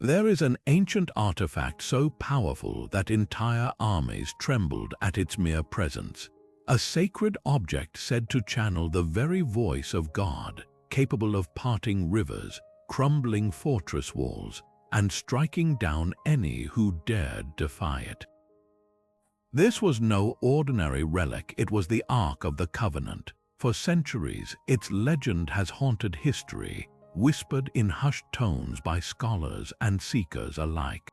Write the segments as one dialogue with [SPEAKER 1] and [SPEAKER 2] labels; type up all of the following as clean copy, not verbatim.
[SPEAKER 1] There is an ancient artifact so powerful that entire armies trembled at its mere presence. A sacred object said to channel the very voice of God, capable of parting rivers, crumbling fortress walls, and striking down any who dared defy it. This was no ordinary relic, it was the Ark of the Covenant. For centuries, its legend has haunted history, whispered in hushed tones by scholars and seekers alike.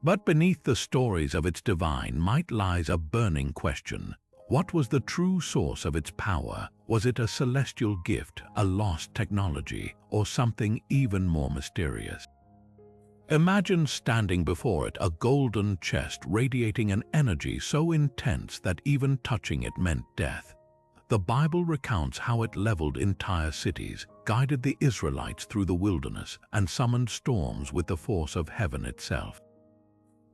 [SPEAKER 1] But beneath the stories of its divine might lies a burning question. What was the true source of its power? Was it a celestial gift, a lost technology, or something even more mysterious? Imagine standing before it, a golden chest radiating an energy so intense that even touching it meant death. The Bible recounts how it leveled entire cities, guided the Israelites through the wilderness, and summoned storms with the force of heaven itself.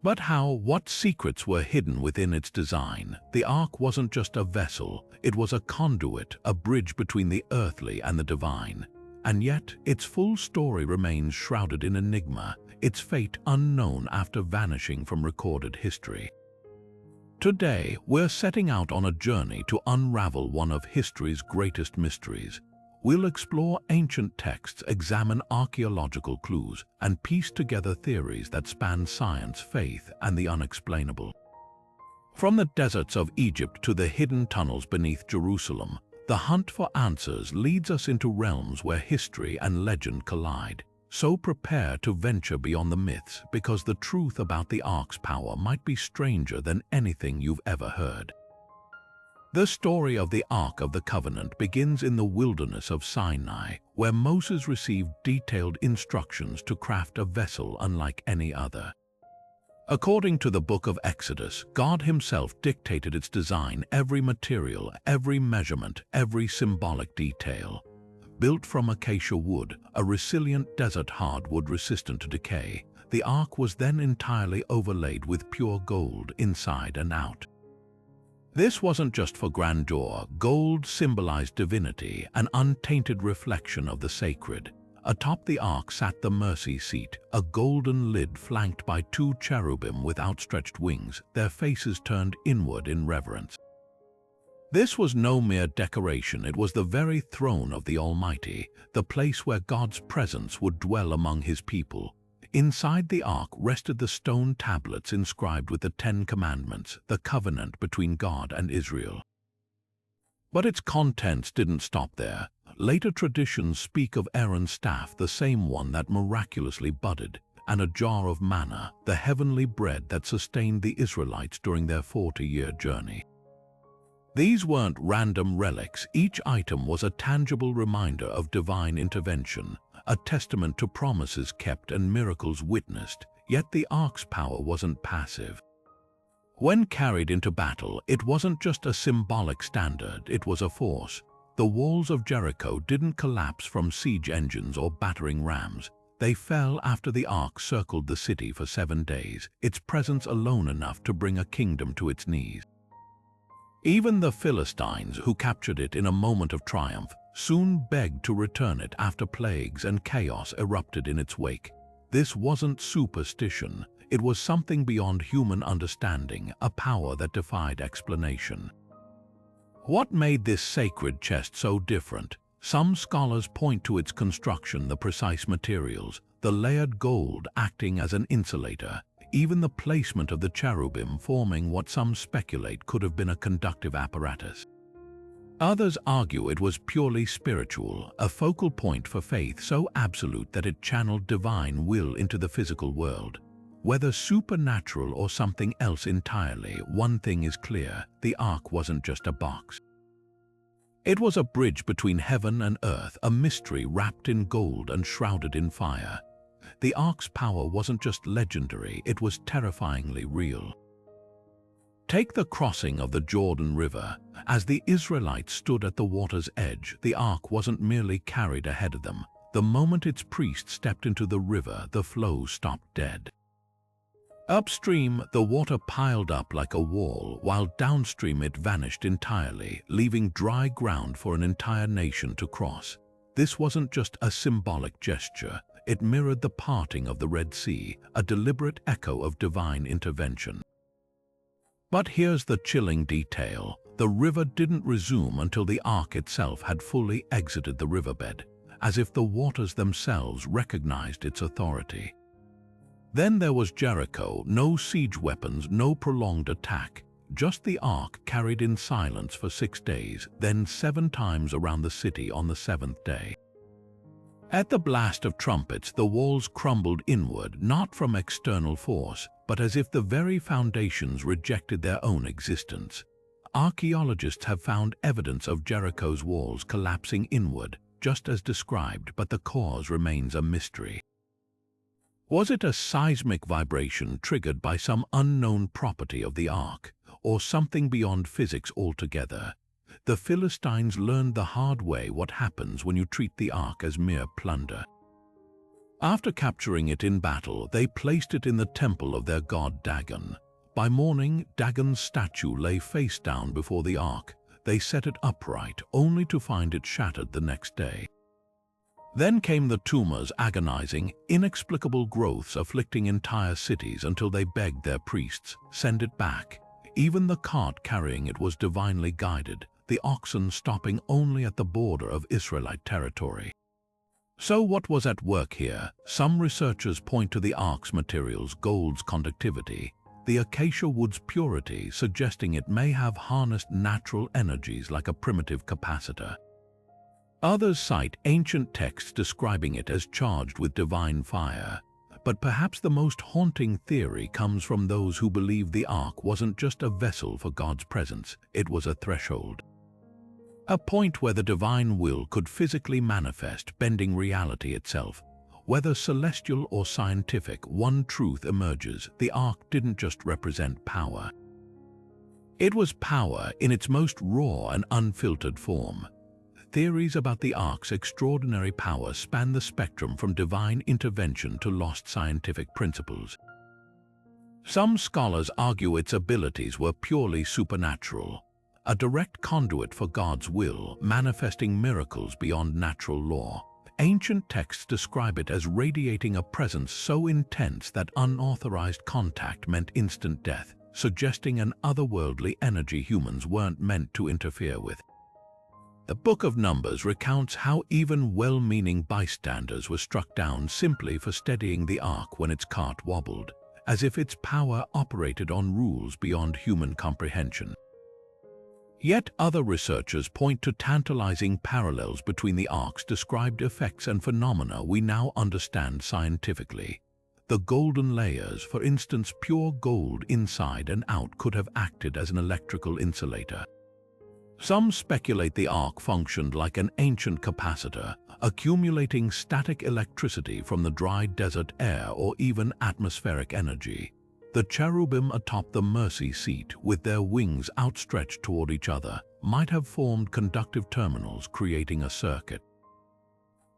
[SPEAKER 1] But what secrets were hidden within its design? The Ark wasn't just a vessel, it was a conduit, a bridge between the earthly and the divine. And yet, its full story remains shrouded in enigma, its fate unknown after vanishing from recorded history. Today, we're setting out on a journey to unravel one of history's greatest mysteries. We'll explore ancient texts, examine archaeological clues, and piece together theories that span science, faith, and the unexplainable. From the deserts of Egypt to the hidden tunnels beneath Jerusalem, the hunt for answers leads us into realms where history and legend collide. So prepare to venture beyond the myths, because the truth about the Ark's power might be stranger than anything you've ever heard. The story of the Ark of the Covenant begins in the wilderness of Sinai, where Moses received detailed instructions to craft a vessel unlike any other. According to the book of Exodus, God himself dictated its design, every material, every measurement, every symbolic detail. Built from acacia wood, a resilient desert hardwood resistant to decay, the Ark was then entirely overlaid with pure gold inside and out. This wasn't just for grandeur. Gold symbolized divinity, an untainted reflection of the sacred. Atop the Ark sat the mercy seat, a golden lid flanked by two cherubim with outstretched wings, their faces turned inward in reverence. This was no mere decoration, it was the very throne of the Almighty, the place where God's presence would dwell among his people. Inside the Ark rested the stone tablets inscribed with the 10 Commandments, the covenant between God and Israel. But its contents didn't stop there. Later traditions speak of Aaron's staff, the same one that miraculously budded, and a jar of manna, the heavenly bread that sustained the Israelites during their 40-year journey. These weren't random relics, each item was a tangible reminder of divine intervention, a testament to promises kept and miracles witnessed, yet the Ark's power wasn't passive. When carried into battle, it wasn't just a symbolic standard, it was a force. The walls of Jericho didn't collapse from siege engines or battering rams. They fell after the Ark circled the city for 7 days, its presence alone enough to bring a kingdom to its knees. Even the Philistines, who captured it in a moment of triumph, soon begged to return it after plagues and chaos erupted in its wake. This wasn't superstition, it was something beyond human understanding, a power that defied explanation. What made this sacred chest so different? Some scholars point to its construction, the precise materials, the layered gold acting as an insulator, even the placement of the cherubim forming what some speculate could have been a conductive apparatus. Others argue it was purely spiritual, a focal point for faith so absolute that it channeled divine will into the physical world. Whether supernatural or something else entirely, one thing is clear: the Ark wasn't just a box. It was a bridge between heaven and earth, a mystery wrapped in gold and shrouded in fire. The Ark's power wasn't just legendary, it was terrifyingly real. Take the crossing of the Jordan River. As the Israelites stood at the water's edge, the Ark wasn't merely carried ahead of them. The moment its priest stepped into the river, the flow stopped dead. Upstream, the water piled up like a wall, while downstream it vanished entirely, leaving dry ground for an entire nation to cross. This wasn't just a symbolic gesture, It mirrored the parting of the Red Sea, a deliberate echo of divine intervention. But here's the chilling detail. The river didn't resume until the ark itself had fully exited the riverbed, as if the waters themselves recognized its authority. Then there was Jericho, no siege weapons, no prolonged attack, just the ark carried in silence for 6 days, then 7 times around the city on the 7th day. At the blast of trumpets, the walls crumbled inward, not from external force, but as if the very foundations rejected their own existence. Archaeologists have found evidence of Jericho's walls collapsing inward, just as described, but the cause remains a mystery. Was it a seismic vibration triggered by some unknown property of the ark, or something beyond physics altogether? The Philistines learned the hard way what happens when you treat the ark as mere plunder. After capturing it in battle, they placed it in the temple of their god Dagon. By morning, Dagon's statue lay face down before the ark. They set it upright, only to find it shattered the next day. Then came the tumors, agonizing, inexplicable growths afflicting entire cities until they begged their priests, send it back. Even the cart carrying it was divinely guided, the oxen stopping only at the border of Israelite territory. So what was at work here? Some researchers point to the ark's materials, gold's conductivity, the acacia wood's purity, suggesting it may have harnessed natural energies like a primitive capacitor. Others cite ancient texts describing it as charged with divine fire. But perhaps the most haunting theory comes from those who believe the ark wasn't just a vessel for God's presence, it was a threshold. A point where the divine will could physically manifest, bending reality itself. Whether celestial or scientific, one truth emerges: the ark didn't just represent power. It was power in its most raw and unfiltered form. Theories about the ark's extraordinary power span the spectrum from divine intervention to lost scientific principles. Some scholars argue its abilities were purely supernatural, a direct conduit for God's will, manifesting miracles beyond natural law. Ancient texts describe it as radiating a presence so intense that unauthorized contact meant instant death, suggesting an otherworldly energy humans weren't meant to interfere with. The Book of Numbers recounts how even well-meaning bystanders were struck down simply for steadying the ark when its cart wobbled, as if its power operated on rules beyond human comprehension. Yet other researchers point to tantalizing parallels between the ark's described effects and phenomena we now understand scientifically. The golden layers, for instance, pure gold inside and out, could have acted as an electrical insulator. Some speculate the ark functioned like an ancient capacitor, accumulating static electricity from the dry desert air or even atmospheric energy. The cherubim atop the mercy seat, with their wings outstretched toward each other, might have formed conductive terminals, creating a circuit.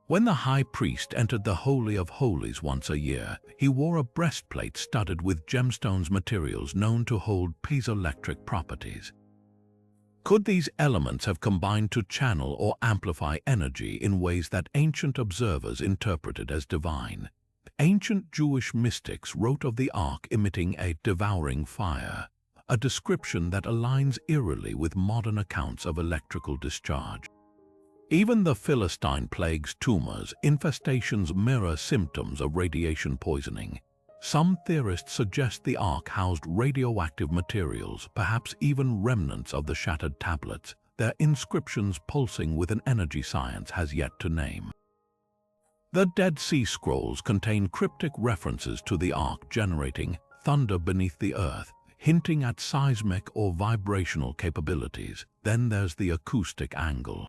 [SPEAKER 1] When the high priest entered the Holy of Holies once a year, he wore a breastplate studded with gemstones, materials known to hold piezoelectric properties. Could these elements have combined to channel or amplify energy in ways that ancient observers interpreted as divine? Ancient Jewish mystics wrote of the ark emitting a devouring fire, a description that aligns eerily with modern accounts of electrical discharge. Even the Philistine plague's tumors, infestations mirror symptoms of radiation poisoning. Some theorists suggest the ark housed radioactive materials, perhaps even remnants of the shattered tablets, their inscriptions pulsing with an energy science has yet to name. The Dead Sea Scrolls contain cryptic references to the ark generating thunder beneath the earth, hinting at seismic or vibrational capabilities. Then there's the acoustic angle.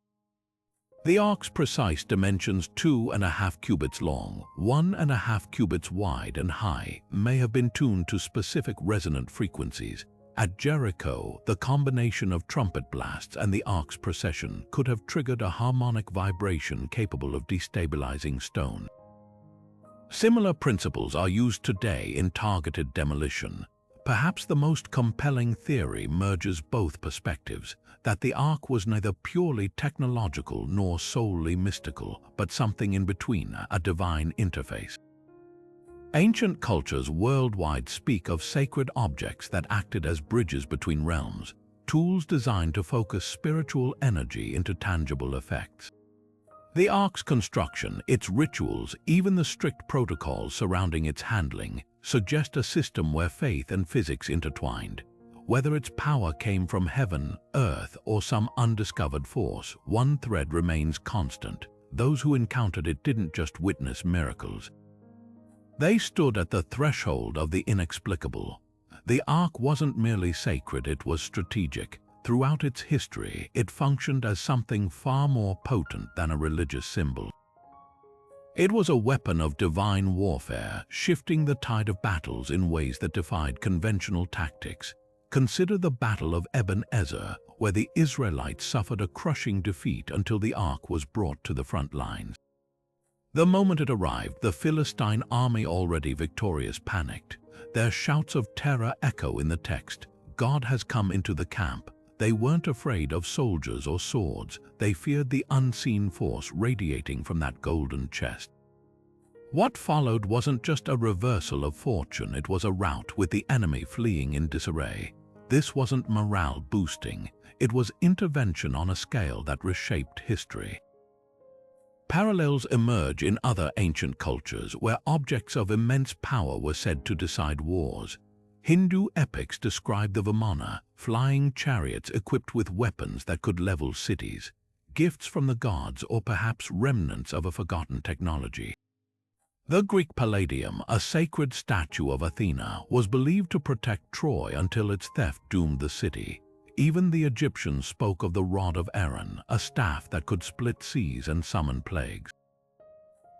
[SPEAKER 1] The ark's precise dimensions, 2.5 cubits long, 1.5 cubits wide and high, may have been tuned to specific resonant frequencies. At Jericho, the combination of trumpet blasts and the ark's procession could have triggered a harmonic vibration capable of destabilizing stone. Similar principles are used today in targeted demolition. Perhaps the most compelling theory merges both perspectives, that the Ark was neither purely technological nor solely mystical, but something in between, a divine interface. Ancient cultures worldwide speak of sacred objects that acted as bridges between realms, tools designed to focus spiritual energy into tangible effects. The Ark's construction, its rituals, even the strict protocols surrounding its handling, suggest a system where faith and physics intertwined. Whether its power came from heaven, earth, or some undiscovered force, one thread remains constant. Those who encountered it didn't just witness miracles. They stood at the threshold of the inexplicable. The Ark wasn't merely sacred, it was strategic. Throughout its history, it functioned as something far more potent than a religious symbol. It was a weapon of divine warfare, shifting the tide of battles in ways that defied conventional tactics. Consider the Battle of Ebenezer, where the Israelites suffered a crushing defeat until the Ark was brought to the front lines. The moment it arrived, the Philistine army, already victorious, panicked. Their shouts of terror echo in the text. God has come into the camp. They weren't afraid of soldiers or swords. They feared the unseen force radiating from that golden chest. What followed wasn't just a reversal of fortune, it was a rout with the enemy fleeing in disarray. This wasn't morale boosting, it was intervention on a scale that reshaped history. Parallels emerge in other ancient cultures where objects of immense power were said to decide wars. Hindu epics describe the Vimana, flying chariots equipped with weapons that could level cities, gifts from the gods or perhaps remnants of a forgotten technology. The Greek Palladium, a sacred statue of Athena, was believed to protect Troy until its theft doomed the city. Even the Egyptians spoke of the Rod of Aaron, a staff that could split seas and summon plagues.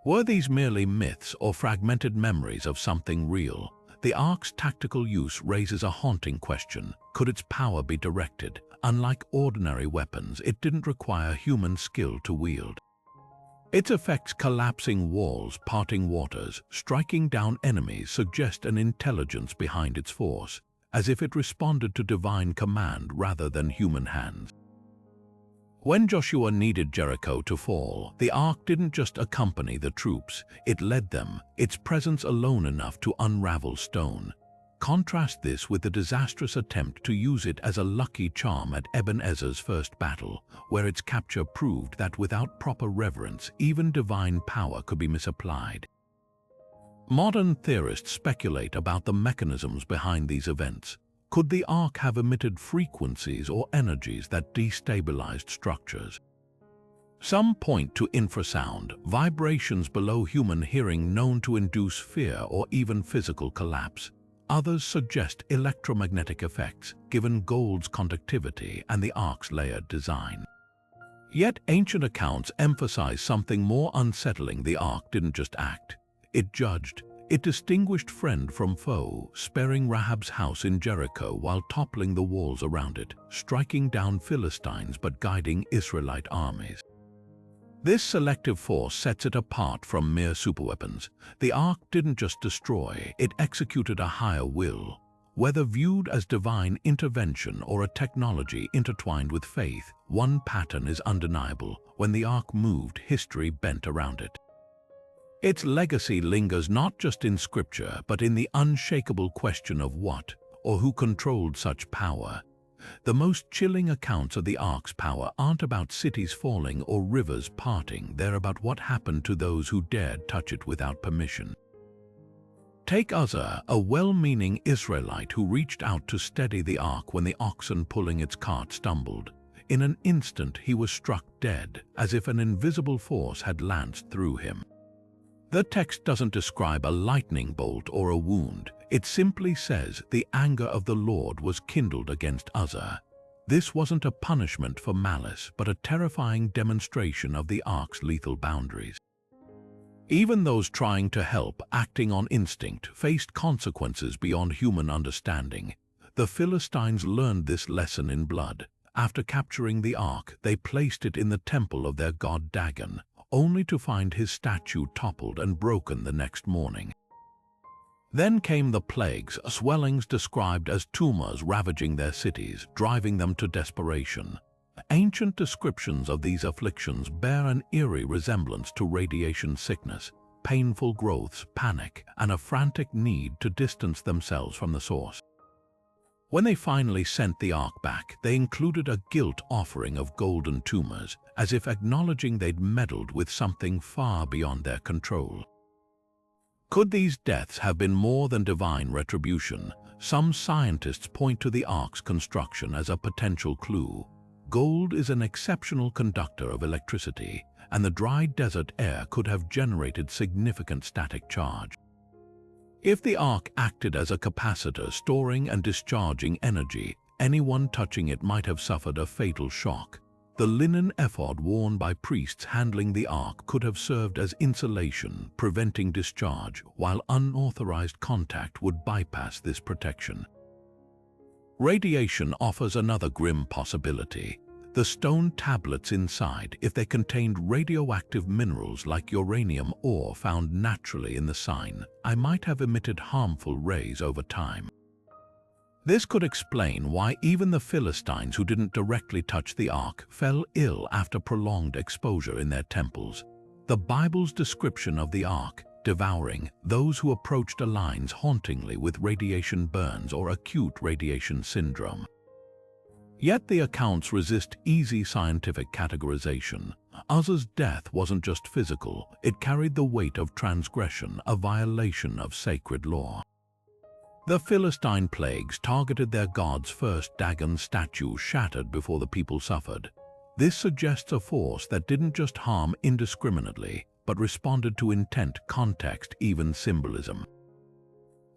[SPEAKER 1] Were these merely myths or fragmented memories of something real? The Ark's tactical use raises a haunting question. Could its power be directed? Unlike ordinary weapons, it didn't require human skill to wield. Its effects, collapsing walls, parting waters, striking down enemies, suggest an intelligence behind its force, as if it responded to divine command rather than human hands. When Joshua needed Jericho to fall, the Ark didn't just accompany the troops, it led them, its presence alone enough to unravel stone. Contrast this with the disastrous attempt to use it as a lucky charm at Ebenezer's first battle, where its capture proved that without proper reverence, even divine power could be misapplied. Modern theorists speculate about the mechanisms behind these events. Could the Ark have emitted frequencies or energies that destabilized structures? Some point to infrasound, vibrations below human hearing known to induce fear or even physical collapse. Others suggest electromagnetic effects, given gold's conductivity and the Ark's layered design. Yet ancient accounts emphasize something more unsettling. The Ark didn't just act. It judged. It distinguished friend from foe, sparing Rahab's house in Jericho while toppling the walls around it, striking down Philistines but guiding Israelite armies. This selective force sets it apart from mere superweapons. The Ark didn't just destroy, it executed a higher will. Whether viewed as divine intervention or a technology intertwined with faith, one pattern is undeniable. When the Ark moved, history bent around it. Its legacy lingers not just in scripture, but in the unshakable question of what or who controlled such power. The most chilling accounts of the Ark's power aren't about cities falling or rivers parting, they're about what happened to those who dared touch it without permission. Take Uzzah, a well-meaning Israelite who reached out to steady the Ark when the oxen pulling its cart stumbled. In an instant he was struck dead, as if an invisible force had lanced through him. The text doesn't describe a lightning bolt or a wound. It simply says the anger of the Lord was kindled against Uzzah. This wasn't a punishment for malice, but a terrifying demonstration of the Ark's lethal boundaries. Even those trying to help, acting on instinct, faced consequences beyond human understanding. The Philistines learned this lesson in blood. After capturing the Ark, they placed it in the temple of their god Dagon, only to find his statue toppled and broken the next morning. Then came the plagues, swellings described as tumors ravaging their cities, driving them to desperation. Ancient descriptions of these afflictions bear an eerie resemblance to radiation sickness, painful growths, panic, and a frantic need to distance themselves from the source. When they finally sent the ark back, they included a guilt offering of golden tumors, as if acknowledging they'd meddled with something far beyond their control. Could these deaths have been more than divine retribution? Some scientists point to the ark's construction as a potential clue. Gold is an exceptional conductor of electricity, and the dry desert air could have generated significant static charge. If the ark acted as a capacitor storing and discharging energy, anyone touching it might have suffered a fatal shock. The linen ephod worn by priests handling the ark could have served as insulation, preventing discharge, while unauthorized contact would bypass this protection. Radiation offers another grim possibility. The stone tablets inside, if they contained radioactive minerals like uranium ore found naturally in the sign, might have emitted harmful rays over time. This could explain why even the Philistines who didn't directly touch the ark fell ill after prolonged exposure in their temples. The Bible's description of the ark, devouring those who approached, aligns hauntingly with radiation burns or acute radiation syndrome. Yet the accounts resist easy scientific categorization. Uzzah's death wasn't just physical, it carried the weight of transgression, a violation of sacred law. The Philistine plagues targeted their gods first. Dagon statues shattered before the people suffered. This suggests a force that didn't just harm indiscriminately, but responded to intent, context, even symbolism.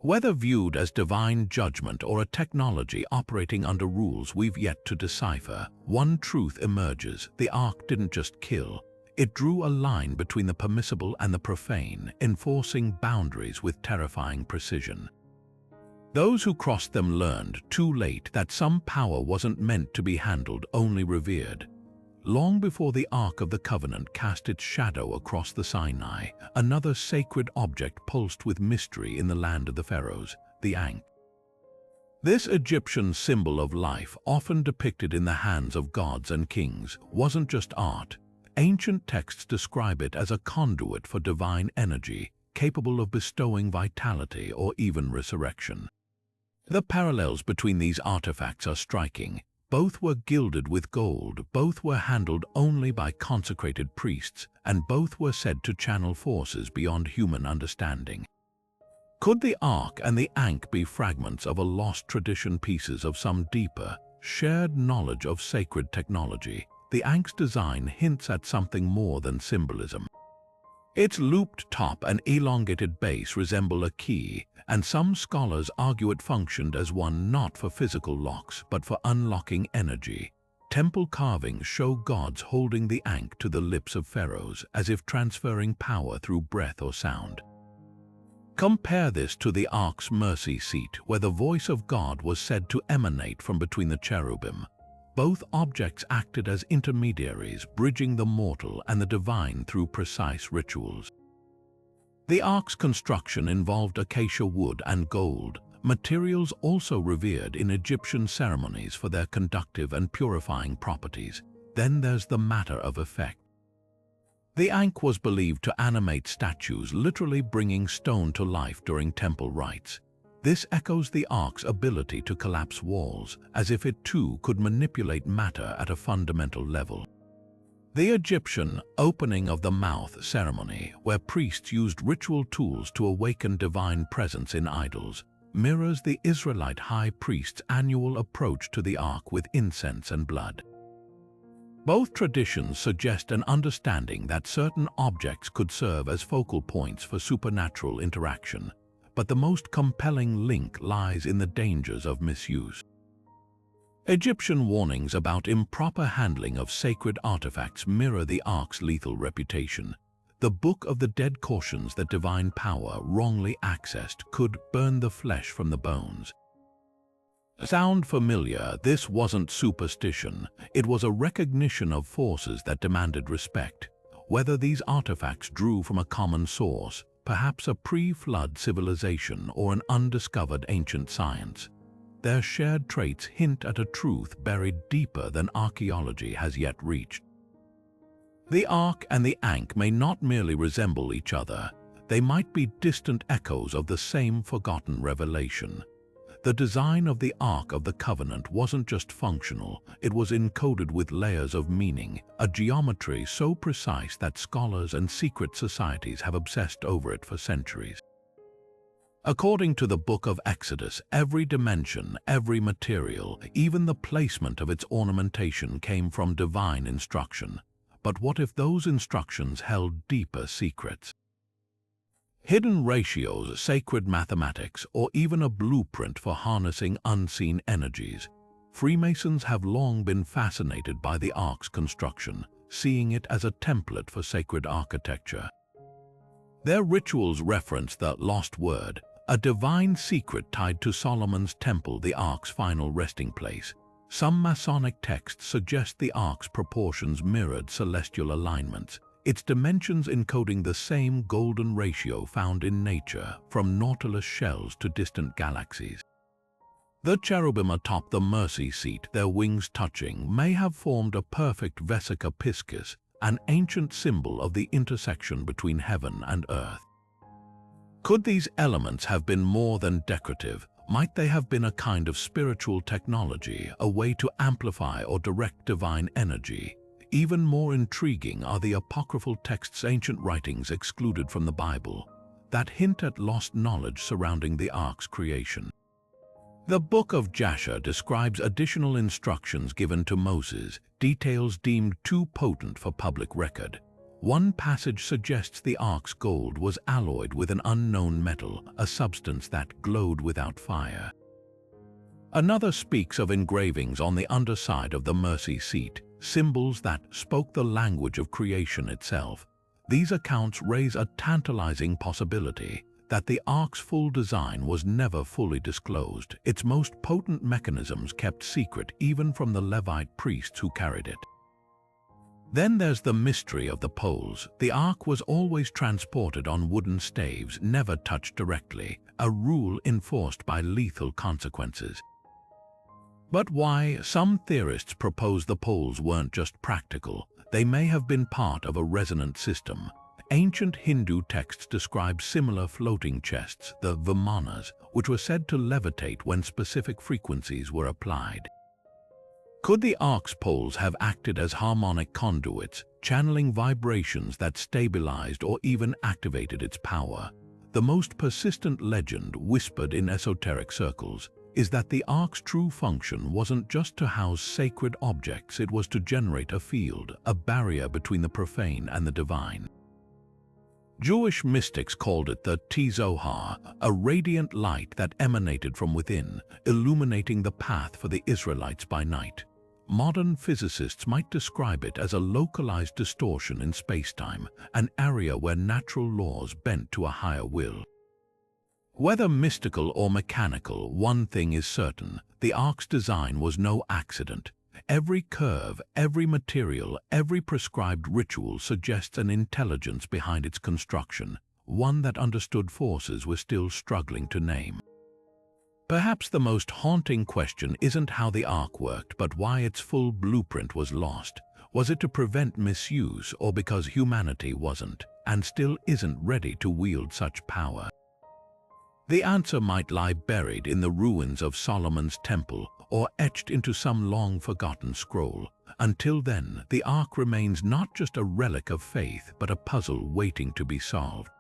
[SPEAKER 1] Whether viewed as divine judgment or a technology operating under rules we've yet to decipher, one truth emerges: the ark didn't just kill, it drew a line between the permissible and the profane, enforcing boundaries with terrifying precision. Those who crossed them learned, too late, that some power wasn't meant to be handled, only revered. Long before the Ark of the Covenant cast its shadow across the Sinai, another sacred object pulsed with mystery in the land of the pharaohs, the Ankh. This Egyptian symbol of life, often depicted in the hands of gods and kings, wasn't just art. Ancient texts describe it as a conduit for divine energy, capable of bestowing vitality or even resurrection. The parallels between these artifacts are striking. Both were gilded with gold, both were handled only by consecrated priests, and both were said to channel forces beyond human understanding. Could the Ark and the Ankh be fragments of a lost tradition, pieces of some deeper, shared knowledge of sacred technology? The Ankh's design hints at something more than symbolism. Its looped top and elongated base resemble a key, and some scholars argue it functioned as one not for physical locks but for unlocking energy. Temple carvings show gods holding the Ankh to the lips of pharaohs, as if transferring power through breath or sound. Compare this to the Ark's mercy seat, where the voice of God was said to emanate from between the cherubim. Both objects acted as intermediaries, bridging the mortal and the divine through precise rituals. The Ark's construction involved acacia wood and gold, materials also revered in Egyptian ceremonies for their conductive and purifying properties. Then there's the matter of effect. The Ankh was believed to animate statues, literally bringing stone to life during temple rites. This echoes the Ark's ability to collapse walls, as if it too could manipulate matter at a fundamental level. The Egyptian opening of the mouth ceremony, where priests used ritual tools to awaken divine presence in idols, mirrors the Israelite high priest's annual approach to the Ark with incense and blood. Both traditions suggest an understanding that certain objects could serve as focal points for supernatural interaction, but the most compelling link lies in the dangers of misuse. Egyptian warnings about improper handling of sacred artifacts mirror the Ark's lethal reputation. The Book of the Dead cautions that divine power, wrongly accessed, could burn the flesh from the bones. Sound familiar? This wasn't superstition. It was a recognition of forces that demanded respect. Whether these artifacts drew from a common source, perhaps a pre-flood civilization or an undiscovered ancient science. Their shared traits hint at a truth buried deeper than archaeology has yet reached. The Ark and the Ankh may not merely resemble each other, they might be distant echoes of the same forgotten revelation. The design of the Ark of the Covenant wasn't just functional, it was encoded with layers of meaning, a geometry so precise that scholars and secret societies have obsessed over it for centuries. According to the Book of Exodus, every dimension, every material, even the placement of its ornamentation came from divine instruction. But what if those instructions held deeper secrets? Hidden ratios, sacred mathematics, or even a blueprint for harnessing unseen energies. Freemasons have long been fascinated by the Ark's construction, seeing it as a template for sacred architecture. Their rituals reference the lost word, a divine secret tied to Solomon's temple, the Ark's final resting place. Some Masonic texts suggest the Ark's proportions mirrored celestial alignments, its dimensions encoding the same golden ratio found in nature, from nautilus shells to distant galaxies. The cherubim atop the mercy seat, their wings touching, may have formed a perfect vesica piscis, an ancient symbol of the intersection between heaven and earth. Could these elements have been more than decorative? Might they have been a kind of spiritual technology, a way to amplify or direct divine energy? Even more intriguing are the apocryphal texts, ancient writings excluded from the Bible, that hint at lost knowledge surrounding the Ark's creation. The Book of Jasher describes additional instructions given to Moses, details deemed too potent for public record. One passage suggests the Ark's gold was alloyed with an unknown metal, a substance that glowed without fire. Another speaks of engravings on the underside of the mercy seat, symbols that spoke the language of creation itself. These accounts raise a tantalizing possibility that the Ark's full design was never fully disclosed, its most potent mechanisms kept secret even from the Levite priests who carried it. Then there's the mystery of the poles. The Ark was always transported on wooden staves, never touched directly, a rule enforced by lethal consequences. But why? Some theorists propose the poles weren't just practical, they may have been part of a resonant system. Ancient Hindu texts describe similar floating chests, the vimanas, which were said to levitate when specific frequencies were applied. Could the Ark's poles have acted as harmonic conduits, channeling vibrations that stabilized or even activated its power? The most persistent legend, whispered in esoteric circles, is that the Ark's true function wasn't just to house sacred objects, it was to generate a field, a barrier between the profane and the divine. Jewish mystics called it the Zohar, a radiant light that emanated from within, illuminating the path for the Israelites by night. Modern physicists might describe it as a localized distortion in spacetime, an area where natural laws bent to a higher will. Whether mystical or mechanical, one thing is certain: the Ark's design was no accident. Every curve, every material, every prescribed ritual suggests an intelligence behind its construction, one that understood forces we're still struggling to name. Perhaps the most haunting question isn't how the Ark worked, but why its full blueprint was lost. Was it to prevent misuse, or because humanity wasn't, and still isn't, ready to wield such power? The answer might lie buried in the ruins of Solomon's temple, or etched into some long-forgotten scroll. Until then, the Ark remains not just a relic of faith, but a puzzle waiting to be solved.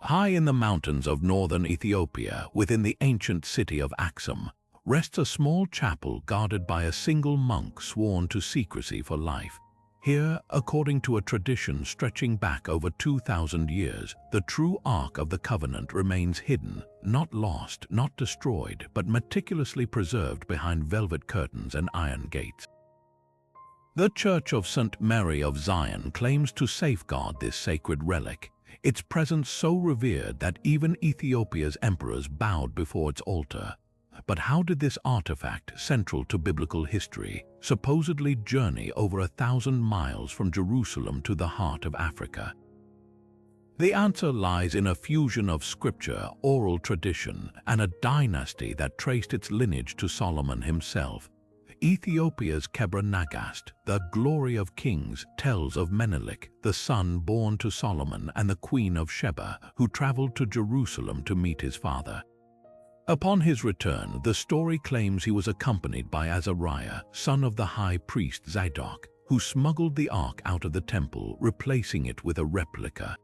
[SPEAKER 1] High in the mountains of northern Ethiopia, within the ancient city of Axum, rests a small chapel guarded by a single monk sworn to secrecy for life. Here, according to a tradition stretching back over 2,000 years, the true Ark of the Covenant remains hidden, not lost, not destroyed, but meticulously preserved behind velvet curtains and iron gates. The Church of St. Mary of Zion claims to safeguard this sacred relic, its presence so revered that even Ethiopia's emperors bowed before its altar. But how did this artifact, central to biblical history, supposedly journey over 1,000 miles from Jerusalem to the heart of Africa? The answer lies in a fusion of scripture, oral tradition, and a dynasty that traced its lineage to Solomon himself. Ethiopia's Kebra Nagast, the glory of kings, tells of Menelik, the son born to Solomon, and the queen of Sheba, who traveled to Jerusalem to meet his father. Upon his return, the story claims he was accompanied by Azariah, son of the high priest Zadok, who smuggled the ark out of the temple, replacing it with a replica.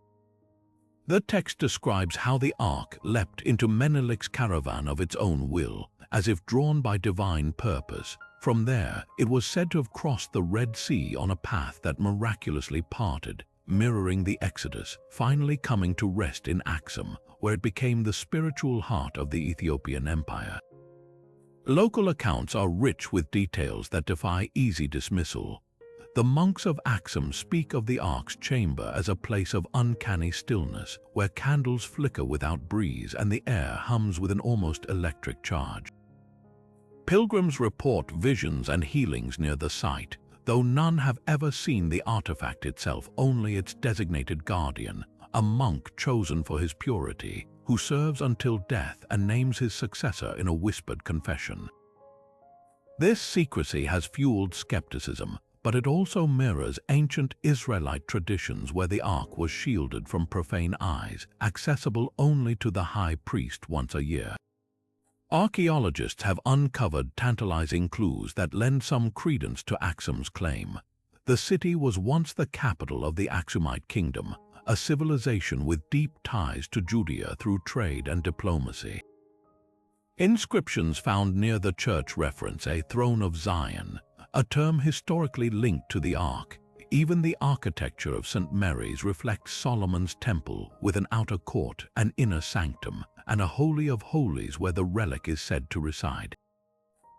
[SPEAKER 1] The text describes how the ark leapt into Menelik's caravan of its own will, as if drawn by divine purpose. From there, it was said to have crossed the Red Sea on a path that miraculously parted, mirroring the Exodus, finally coming to rest in Axum, where it became the spiritual heart of the Ethiopian Empire. Local accounts are rich with details that defy easy dismissal. The monks of Axum speak of the ark's chamber as a place of uncanny stillness, where candles flicker without breeze and the air hums with an almost electric charge. Pilgrims report visions and healings near the site, though none have ever seen the artifact itself, only its designated guardian, a monk chosen for his purity, who serves until death and names his successor in a whispered confession. This secrecy has fueled skepticism, but it also mirrors ancient Israelite traditions where the ark was shielded from profane eyes, accessible only to the high priest once a year. Archaeologists have uncovered tantalizing clues that lend some credence to Axum's claim. The city was once the capital of the Axumite kingdom, a civilization with deep ties to Judea through trade and diplomacy. Inscriptions found near the church reference a throne of Zion, a term historically linked to the ark. Even the architecture of St. Mary's reflects Solomon's temple, with an outer court, an inner sanctum, and a holy of holies where the relic is said to reside.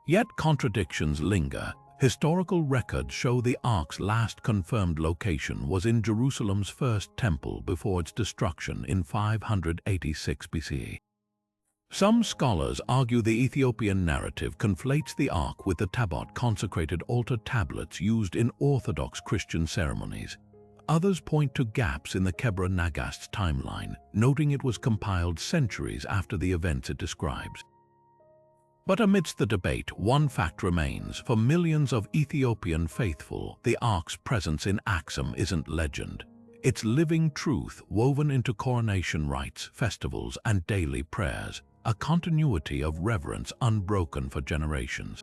[SPEAKER 1] Yet contradictions linger. Historical records show the ark's last confirmed location was in Jerusalem's first temple before its destruction in 586 BCE. Some scholars argue the Ethiopian narrative conflates the ark with the tabot, consecrated altar tablets used in Orthodox Christian ceremonies. Others point to gaps in the Kebra Nagast's timeline, noting it was compiled centuries after the events it describes. But amidst the debate, one fact remains. For millions of Ethiopian faithful, the ark's presence in Axum isn't legend. It's living truth woven into coronation rites, festivals, and daily prayers, a continuity of reverence unbroken for generations.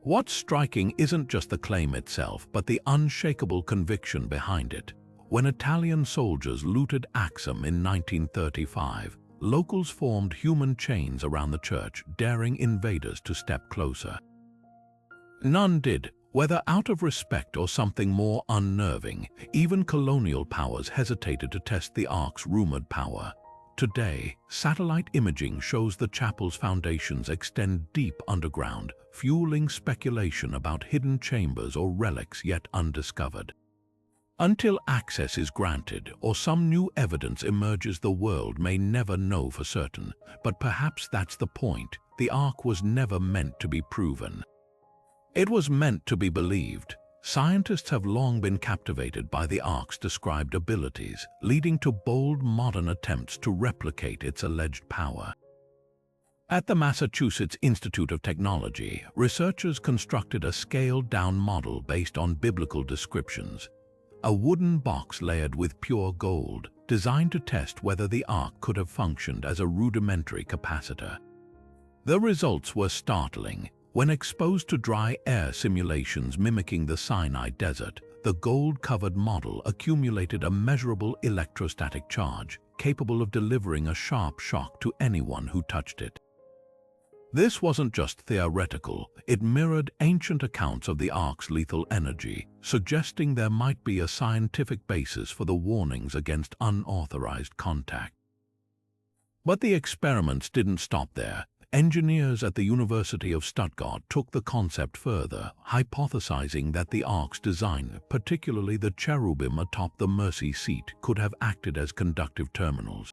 [SPEAKER 1] What's striking isn't just the claim itself, but the unshakable conviction behind it. When Italian soldiers looted Axum in 1935, locals formed human chains around the church, daring invaders to step closer. None did, whether out of respect or something more unnerving. Even colonial powers hesitated to test the ark's rumored power. Today, satellite imaging shows the chapel's foundations extend deep underground, fueling speculation about hidden chambers or relics yet undiscovered. Until access is granted or some new evidence emerges, the world may never know for certain. But perhaps that's the point. The ark was never meant to be proven. It was meant to be believed. Scientists have long been captivated by the ark's described abilities, leading to bold modern attempts to replicate its alleged power. At the Massachusetts Institute of Technology, researchers constructed a scaled-down model based on biblical descriptions. A wooden box layered with pure gold, designed to test whether the ark could have functioned as a rudimentary capacitor. The results were startling. When exposed to dry air simulations mimicking the Sinai Desert, the gold-covered model accumulated a measurable electrostatic charge, capable of delivering a sharp shock to anyone who touched it. This wasn't just theoretical, it mirrored ancient accounts of the ark's lethal energy, suggesting there might be a scientific basis for the warnings against unauthorized contact. But the experiments didn't stop there. Engineers at the University of Stuttgart took the concept further, hypothesizing that the ark's design, particularly the cherubim atop the mercy seat, could have acted as conductive terminals.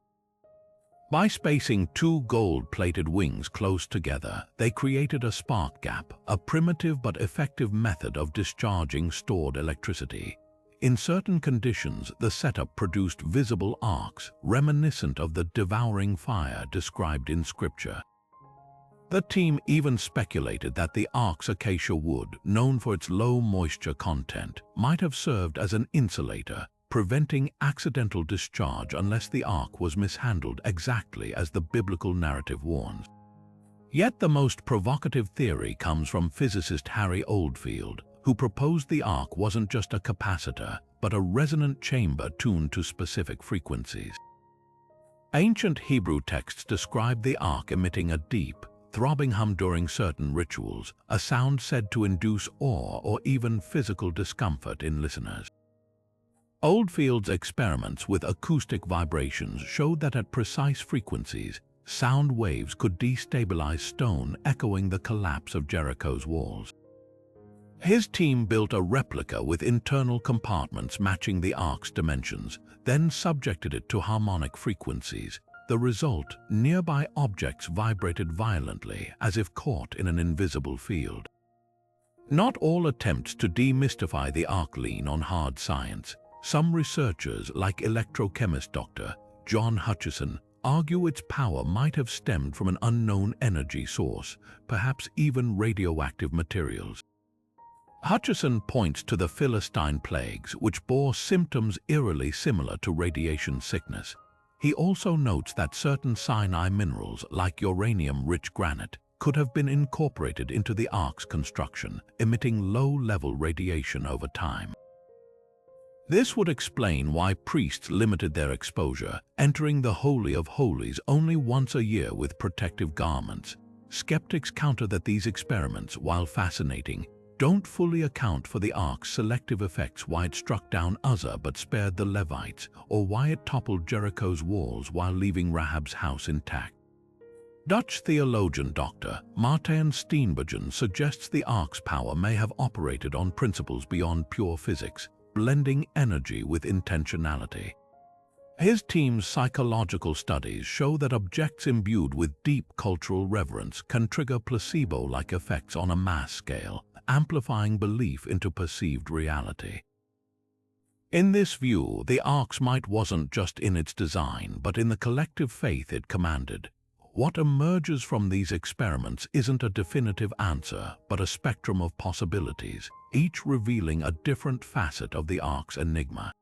[SPEAKER 1] By spacing two gold-plated wings close together, they created a spark gap, a primitive but effective method of discharging stored electricity. In certain conditions, the setup produced visible arcs reminiscent of the devouring fire described in Scripture. The team even speculated that the ark's acacia wood, known for its low moisture content, might have served as an insulator, preventing accidental discharge unless the ark was mishandled exactly as the biblical narrative warns. Yet the most provocative theory comes from physicist Harry Oldfield, who proposed the ark wasn't just a capacitor, but a resonant chamber tuned to specific frequencies. Ancient Hebrew texts describe the ark emitting a deep, throbbing hum during certain rituals, a sound said to induce awe or even physical discomfort in listeners. Oldfield's experiments with acoustic vibrations showed that at precise frequencies, sound waves could destabilize stone, echoing the collapse of Jericho's walls. His team built a replica with internal compartments matching the ark's dimensions, then subjected it to harmonic frequencies. The result, nearby objects vibrated violently as if caught in an invisible field. Not all attempts to demystify the ark lean on hard science. Some researchers, like electrochemist Dr. John Hutchison, argue its power might have stemmed from an unknown energy source, perhaps even radioactive materials. Hutchison points to the Philistine plagues, which bore symptoms eerily similar to radiation sickness. He also notes that certain Sinai minerals, like uranium-rich granite, could have been incorporated into the ark's construction, emitting low-level radiation over time. This would explain why priests limited their exposure, entering the Holy of Holies only once a year with protective garments. Skeptics counter that these experiments, while fascinating, don't fully account for the ark's selective effects, why it struck down Uzzah but spared the Levites, or why it toppled Jericho's walls while leaving Rahab's house intact. Dutch theologian Dr. Martijn Steenbergen suggests the ark's power may have operated on principles beyond pure physics, blending energy with intentionality. His team's psychological studies show that objects imbued with deep cultural reverence can trigger placebo-like effects on a mass scale, amplifying belief into perceived reality. In this view, the ark's might wasn't just in its design, but in the collective faith it commanded. What emerges from these experiments isn't a definitive answer, but a spectrum of possibilities, each revealing a different facet of the ark's enigma.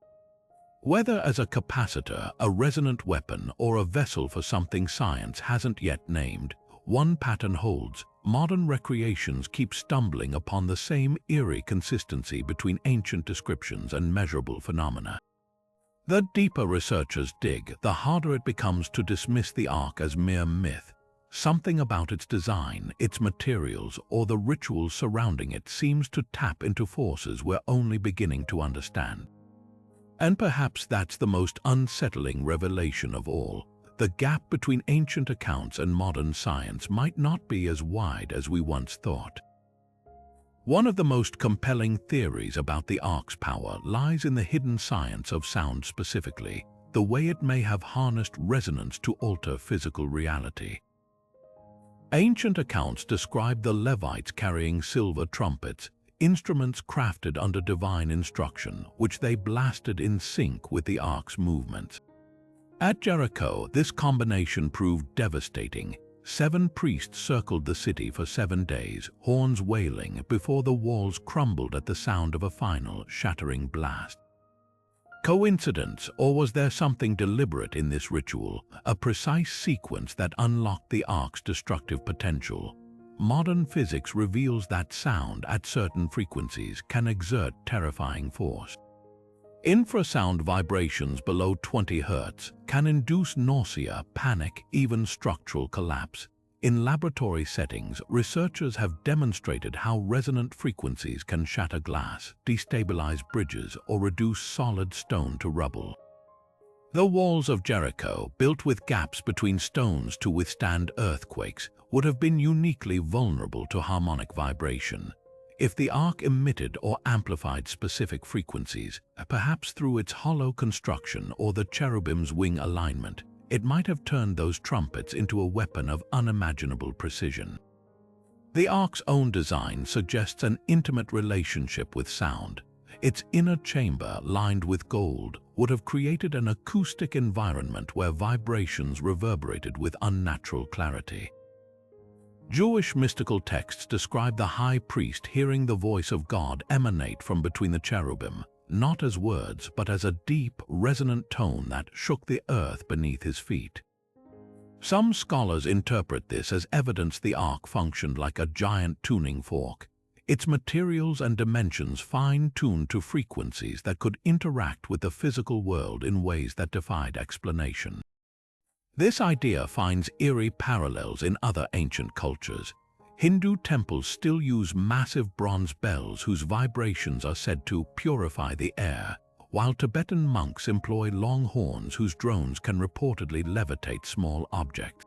[SPEAKER 1] Whether as a capacitor, a resonant weapon, or a vessel for something science hasn't yet named, one pattern holds: modern recreations keep stumbling upon the same eerie consistency between ancient descriptions and measurable phenomena. The deeper researchers dig, the harder it becomes to dismiss the ark as mere myth. Something about its design, its materials, or the rituals surrounding it seems to tap into forces we're only beginning to understand. And perhaps that's the most unsettling revelation of all. The gap between ancient accounts and modern science might not be as wide as we once thought. One of the most compelling theories about the ark's power lies in the hidden science of sound specifically, the way it may have harnessed resonance to alter physical reality. Ancient accounts describe the Levites carrying silver trumpets, instruments crafted under divine instruction, which they blasted in sync with the ark's movements. At Jericho, this combination proved devastating. 7 priests circled the city for 7 days, horns wailing, before the walls crumbled at the sound of a final, shattering blast. Coincidence, or was there something deliberate in this ritual, a precise sequence that unlocked the ark's destructive potential? Modern physics reveals that sound at certain frequencies can exert terrifying force. Infrasound vibrations below 20 Hz can induce nausea, panic, even structural collapse. In laboratory settings, researchers have demonstrated how resonant frequencies can shatter glass, destabilize bridges, or reduce solid stone to rubble. The walls of Jericho, built with gaps between stones to withstand earthquakes, would have been uniquely vulnerable to harmonic vibration. If the ark emitted or amplified specific frequencies, perhaps through its hollow construction or the cherubim's wing alignment, it might have turned those trumpets into a weapon of unimaginable precision. The ark's own design suggests an intimate relationship with sound. Its inner chamber, lined with gold, would have created an acoustic environment where vibrations reverberated with unnatural clarity. Jewish mystical texts describe the high priest hearing the voice of God emanate from between the cherubim, not as words but as a deep, resonant tone that shook the earth beneath his feet. Some scholars interpret this as evidence the ark functioned like a giant tuning fork, its materials and dimensions fine-tuned to frequencies that could interact with the physical world in ways that defied explanation. This idea finds eerie parallels in other ancient cultures. Hindu temples still use massive bronze bells whose vibrations are said to purify the air, while Tibetan monks employ long horns whose drones can reportedly levitate small objects.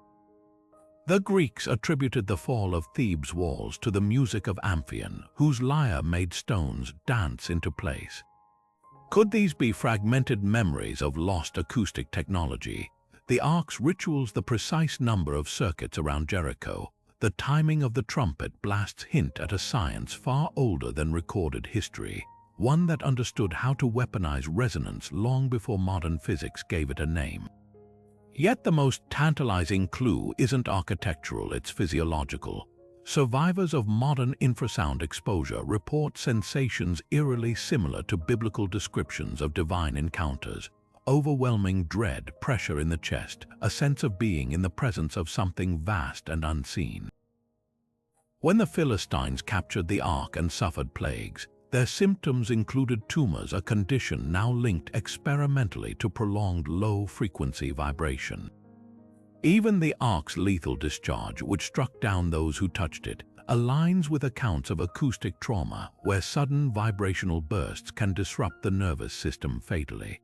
[SPEAKER 1] The Greeks attributed the fall of Thebes' walls to the music of Amphion, whose lyre made stones dance into place. Could these be fragmented memories of lost acoustic technology? The ark's rituals, the precise number of circuits around Jericho, the timing of the trumpet blasts hint at a science far older than recorded history, one that understood how to weaponize resonance long before modern physics gave it a name. Yet the most tantalizing clue isn't architectural, it's physiological. Survivors of modern infrasound exposure report sensations eerily similar to biblical descriptions of divine encounters: overwhelming dread, pressure in the chest, a sense of being in the presence of something vast and unseen. When the Philistines captured the ark and suffered plagues, their symptoms included tumors, a condition now linked experimentally to prolonged low-frequency vibration. Even the ark's lethal discharge, which struck down those who touched it, aligns with accounts of acoustic trauma, where sudden vibrational bursts can disrupt the nervous system fatally.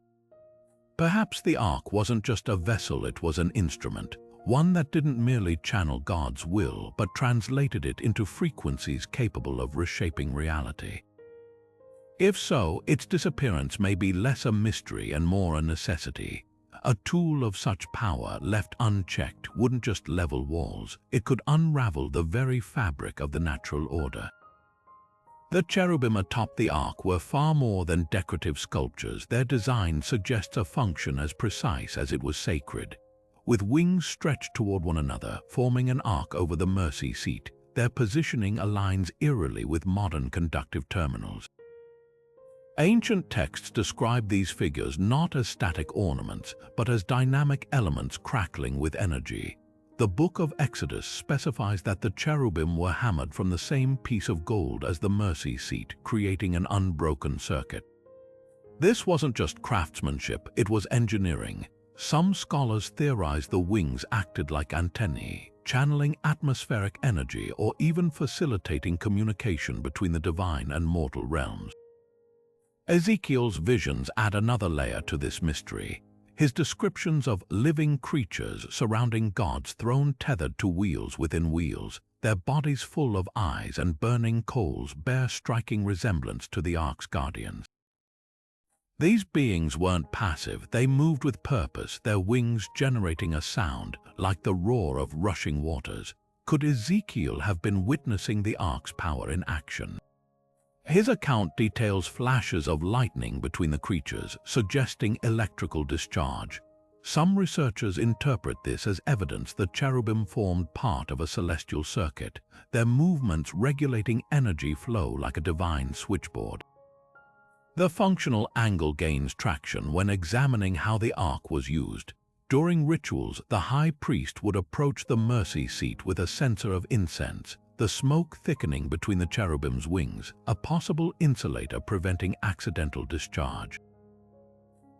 [SPEAKER 1] Perhaps the ark wasn't just a vessel, it was an instrument, one that didn't merely channel God's will, but translated it into frequencies capable of reshaping reality. If so, its disappearance may be less a mystery and more a necessity. A tool of such power, left unchecked, wouldn't just level walls, it could unravel the very fabric of the natural order. The cherubim atop the ark were far more than decorative sculptures. Their design suggests a function as precise as it was sacred. With wings stretched toward one another, forming an arc over the mercy seat, their positioning aligns eerily with modern conductive terminals. Ancient texts describe these figures not as static ornaments, but as dynamic elements crackling with energy. The Book of Exodus specifies that the cherubim were hammered from the same piece of gold as the mercy seat, creating an unbroken circuit. This wasn't just craftsmanship, it was engineering. Some scholars theorize the wings acted like antennae, channeling atmospheric energy or even facilitating communication between the divine and mortal realms. Ezekiel's visions add another layer to this mystery. His descriptions of living creatures surrounding God's throne tethered to wheels within wheels, their bodies full of eyes and burning coals, bear striking resemblance to the ark's guardians. These beings weren't passive, they moved with purpose, their wings generating a sound like the roar of rushing waters. Could Ezekiel have been witnessing the ark's power in action? His account details flashes of lightning between the creatures, suggesting electrical discharge. Some researchers interpret this as evidence the cherubim formed part of a celestial circuit, their movements regulating energy flow like a divine switchboard. The functional angle gains traction when examining how the ark was used. During rituals, the high priest would approach the mercy seat with a censer of incense, the smoke thickening between the cherubim's wings, a possible insulator preventing accidental discharge.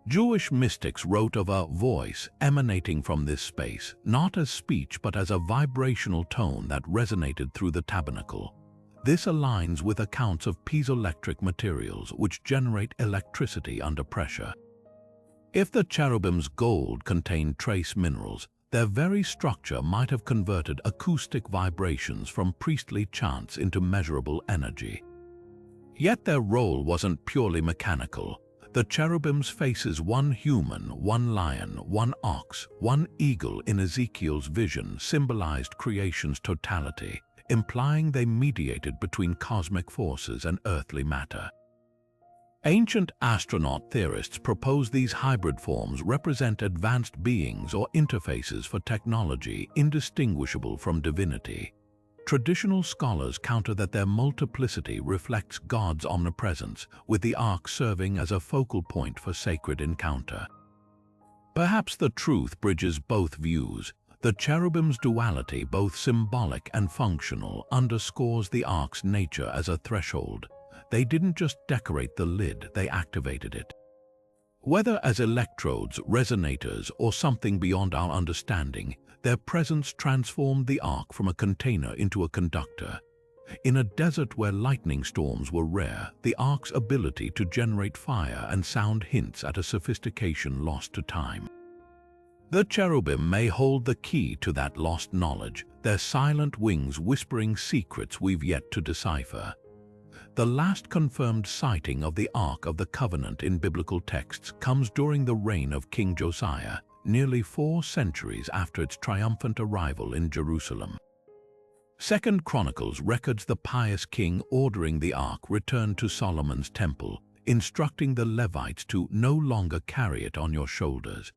[SPEAKER 1] Jewish mystics wrote of a voice emanating from this space, not as speech but as a vibrational tone that resonated through the tabernacle. This aligns with accounts of piezoelectric materials which generate electricity under pressure. If the cherubim's gold contained trace minerals, their very structure might have converted acoustic vibrations from priestly chants into measurable energy. Yet their role wasn't purely mechanical. The cherubim's faces, one human, one lion, one ox, one eagle in Ezekiel's vision, symbolized creation's totality, implying they mediated between cosmic forces and earthly matter. Ancient astronaut theorists propose these hybrid forms represent advanced beings or interfaces for technology indistinguishable from divinity. Traditional scholars counter that their multiplicity reflects God's omnipresence, with the ark serving as a focal point for sacred encounter. Perhaps the truth bridges both views. The cherubim's duality, both symbolic and functional, underscores the ark's nature as a threshold. They didn't just decorate the lid, they activated it. Whether as electrodes, resonators, or something beyond our understanding, their presence transformed the ark from a container into a conductor. In a desert where lightning storms were rare, the ark's ability to generate fire and sound hints at a sophistication lost to time. The cherubim may hold the key to that lost knowledge, their silent wings whispering secrets we've yet to decipher. The last confirmed sighting of the Ark of the Covenant in biblical texts comes during the reign of King Josiah, nearly 4 centuries after its triumphant arrival in Jerusalem. 2 Chronicles records the pious king ordering the Ark returned to Solomon's temple, instructing the Levites to no longer carry it on your shoulders.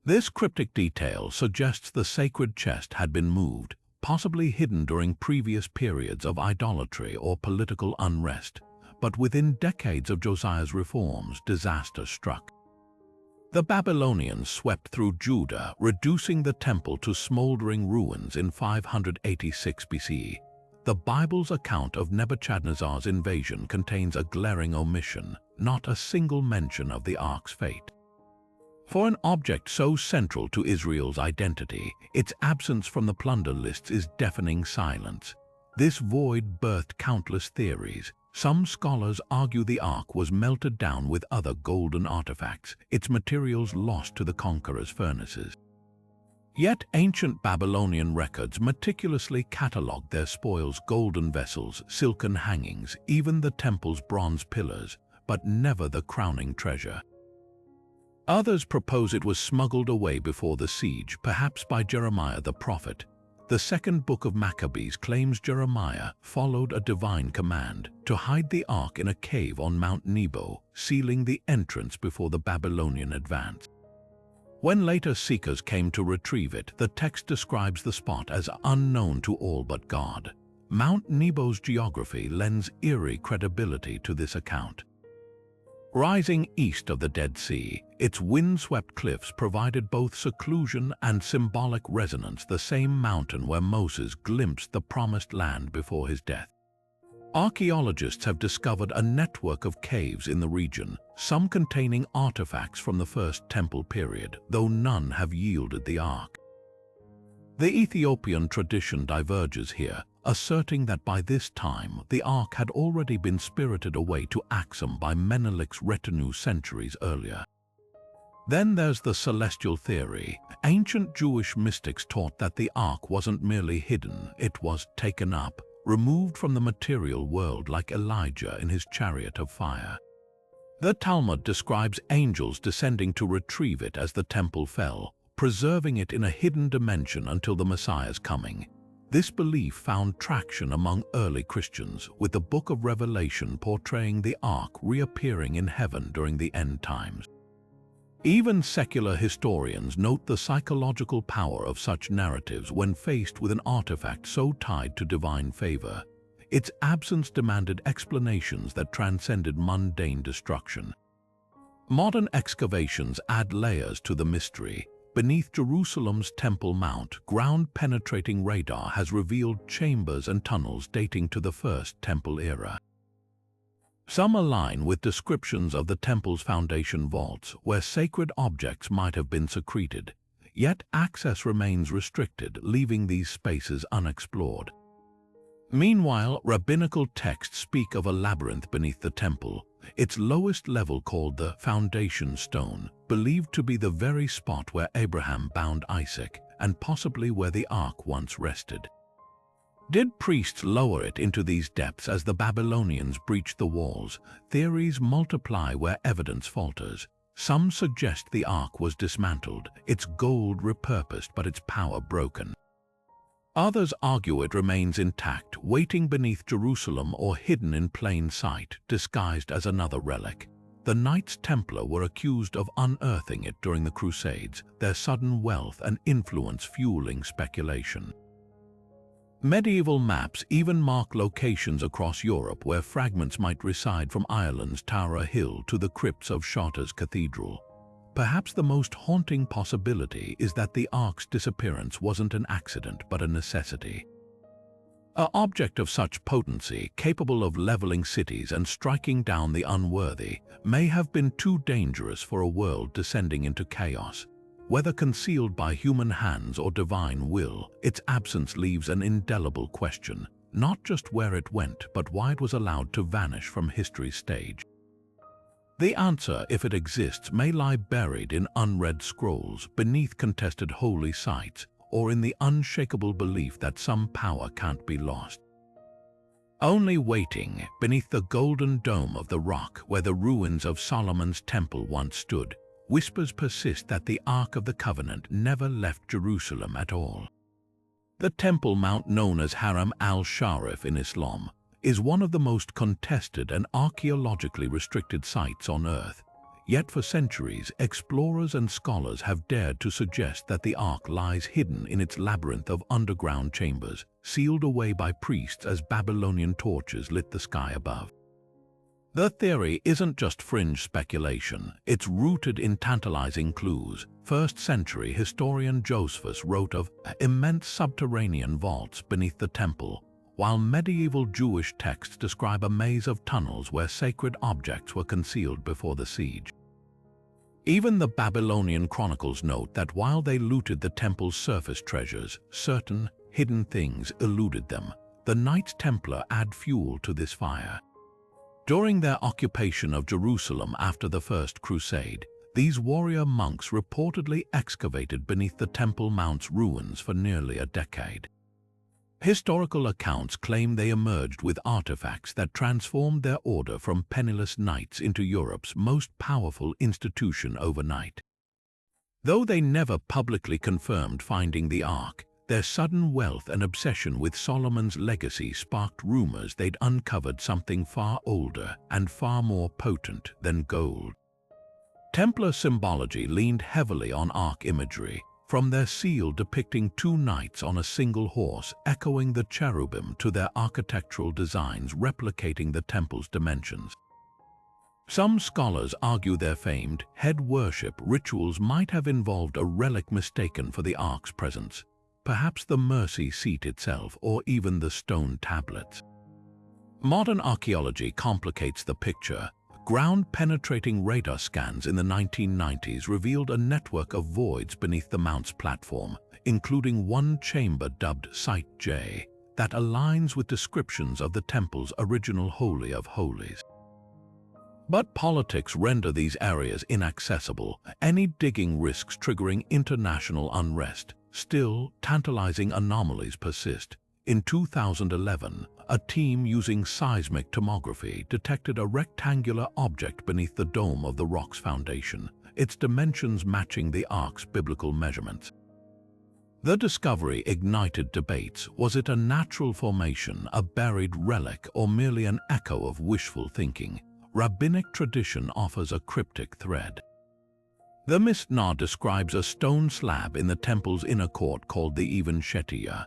[SPEAKER 1] This cryptic detail suggests the sacred chest had been moved, possibly hidden during previous periods of idolatry or political unrest, but within decades of Josiah's reforms, disaster struck. The Babylonians swept through Judah, reducing the temple to smoldering ruins in 586 BCE. The Bible's account of Nebuchadnezzar's invasion contains a glaring omission, not a single mention of the ark's fate. For an object so central to Israel's identity, its absence from the plunder lists is deafening silence. This void birthed countless theories. Some scholars argue the ark was melted down with other golden artifacts, its materials lost to the conqueror's furnaces. Yet ancient Babylonian records meticulously catalogued their spoils: golden vessels, silken hangings, even the temple's bronze pillars, but never the crowning treasure. Others propose it was smuggled away before the siege, perhaps by Jeremiah the prophet. The second book of Maccabees claims Jeremiah followed a divine command to hide the ark in a cave on Mount Nebo, sealing the entrance before the Babylonian advance. When later seekers came to retrieve it, the text describes the spot as unknown to all but God. Mount Nebo's geography lends eerie credibility to this account. Rising east of the Dead Sea, its windswept cliffs provided both seclusion and symbolic resonance, the same mountain where Moses glimpsed the promised land before his death. Archaeologists have discovered a network of caves in the region, some containing artifacts from the First Temple period, though none have yielded the ark. The Ethiopian tradition diverges here, asserting that by this time the ark had already been spirited away to Axum by Menelik's retinue centuries earlier. Then there's the celestial theory. Ancient Jewish mystics taught that the ark wasn't merely hidden, it was taken up, removed from the material world like Elijah in his chariot of fire. The Talmud describes angels descending to retrieve it as the temple fell, preserving it in a hidden dimension until the Messiah's coming. This belief found traction among early Christians, with the Book of Revelation portraying the ark reappearing in heaven during the end times. Even secular historians note the psychological power of such narratives when faced with an artifact so tied to divine favor. Its absence demanded explanations that transcended mundane destruction. Modern excavations add layers to the mystery. Beneath Jerusalem's Temple Mount, ground-penetrating radar has revealed chambers and tunnels dating to the First Temple era. Some align with descriptions of the temple's foundation vaults, where sacred objects might have been secreted. Yet access remains restricted, leaving these spaces unexplored. Meanwhile, rabbinical texts speak of a labyrinth beneath the temple, its lowest level called the foundation stone, believed to be the very spot where Abraham bound Isaac, and possibly where the ark once rested. Did priests lower it into these depths as the Babylonians breached the walls? Theories multiply where evidence falters. Some suggest the ark was dismantled, its gold repurposed but its power broken. Others argue it remains intact, waiting beneath Jerusalem or hidden in plain sight, disguised as another relic. The Knights Templar were accused of unearthing it during the Crusades, their sudden wealth and influence fueling speculation. Medieval maps even mark locations across Europe where fragments might reside, from Ireland's Tower Hill to the crypts of Chartres Cathedral. Perhaps the most haunting possibility is that the Ark's disappearance wasn't an accident but a necessity. An object of such potency, capable of leveling cities and striking down the unworthy, may have been too dangerous for a world descending into chaos. Whether concealed by human hands or divine will, its absence leaves an indelible question, not just where it went, but why it was allowed to vanish from history's stage. The answer, if it exists, may lie buried in unread scrolls, beneath contested holy sites, or in the unshakable belief that some power can't be lost. Only waiting, beneath the golden dome of the rock where the ruins of Solomon's temple once stood, whispers persist that the Ark of the Covenant never left Jerusalem at all. The Temple Mount, known as Haram al-Sharif in Islam, is one of the most contested and archaeologically restricted sites on Earth. Yet for centuries, explorers and scholars have dared to suggest that the Ark lies hidden in its labyrinth of underground chambers, sealed away by priests as Babylonian torches lit the sky above. The theory isn't just fringe speculation, it's rooted in tantalizing clues. First-century historian Josephus wrote of immense subterranean vaults beneath the temple, while medieval Jewish texts describe a maze of tunnels where sacred objects were concealed before the siege. Even the Babylonian chronicles note that while they looted the temple's surface treasures, certain hidden things eluded them. The Knights Templar add fuel to this fire. During their occupation of Jerusalem after the First Crusade, these warrior monks reportedly excavated beneath the Temple Mount's ruins for nearly a decade. Historical accounts claim they emerged with artifacts that transformed their order from penniless knights into Europe's most powerful institution overnight. Though they never publicly confirmed finding the Ark, their sudden wealth and obsession with Solomon's legacy sparked rumors they'd uncovered something far older and far more potent than gold. Templar symbology leaned heavily on Ark imagery, from their seal depicting two knights on a single horse echoing the cherubim to their architectural designs replicating the temple's dimensions. Some scholars argue their famed head worship rituals might have involved a relic mistaken for the Ark's presence, perhaps the mercy seat itself or even the stone tablets. Modern archaeology complicates the picture. Ground-penetrating radar scans in the 1990s revealed a network of voids beneath the Mount's platform, including one chamber dubbed Site J, that aligns with descriptions of the temple's original Holy of Holies. But politics render these areas inaccessible, any digging risks triggering international unrest. Still, tantalizing anomalies persist. In 2011, a team using seismic tomography detected a rectangular object beneath the dome of the rock's foundation, its dimensions matching the Ark's biblical measurements. The discovery ignited debates. Was it a natural formation, a buried relic, or merely an echo of wishful thinking? Rabbinic tradition offers a cryptic thread. The Mishnah describes a stone slab in the temple's inner court called the Even Shetiyah,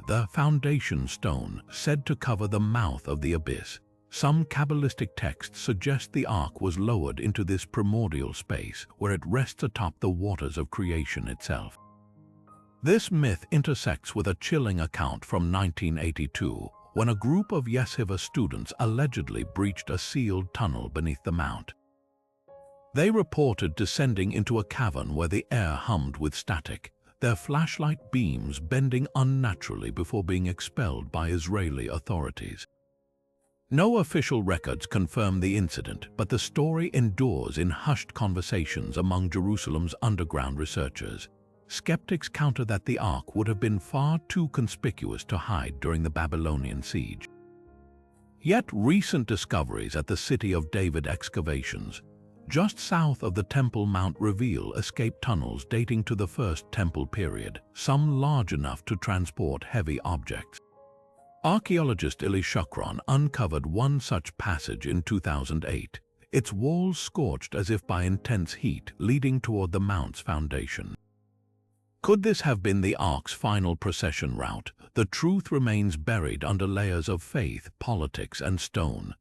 [SPEAKER 1] the foundation stone said to cover the mouth of the abyss. Some Kabbalistic texts suggest the Ark was lowered into this primordial space where it rests atop the waters of creation itself. This myth intersects with a chilling account from 1982, when a group of yeshiva students allegedly breached a sealed tunnel beneath the mount. They reported descending into a cavern where the air hummed with static, their flashlight beams bending unnaturally before being expelled by Israeli authorities. No official records confirm the incident, but the story endures in hushed conversations among Jerusalem's underground researchers. Skeptics counter that the Ark would have been far too conspicuous to hide during the Babylonian siege. Yet recent discoveries at the City of David excavations Just south of the temple Mount reveal escape tunnels dating to the first temple period, some large enough to transport heavy objects. Archaeologist Ili Shukron uncovered one such passage in 2008, its walls scorched as if by intense heat leading toward the Mount's foundation. Could this have been the Ark's final procession route? The truth remains buried under layers of faith, politics, and stone.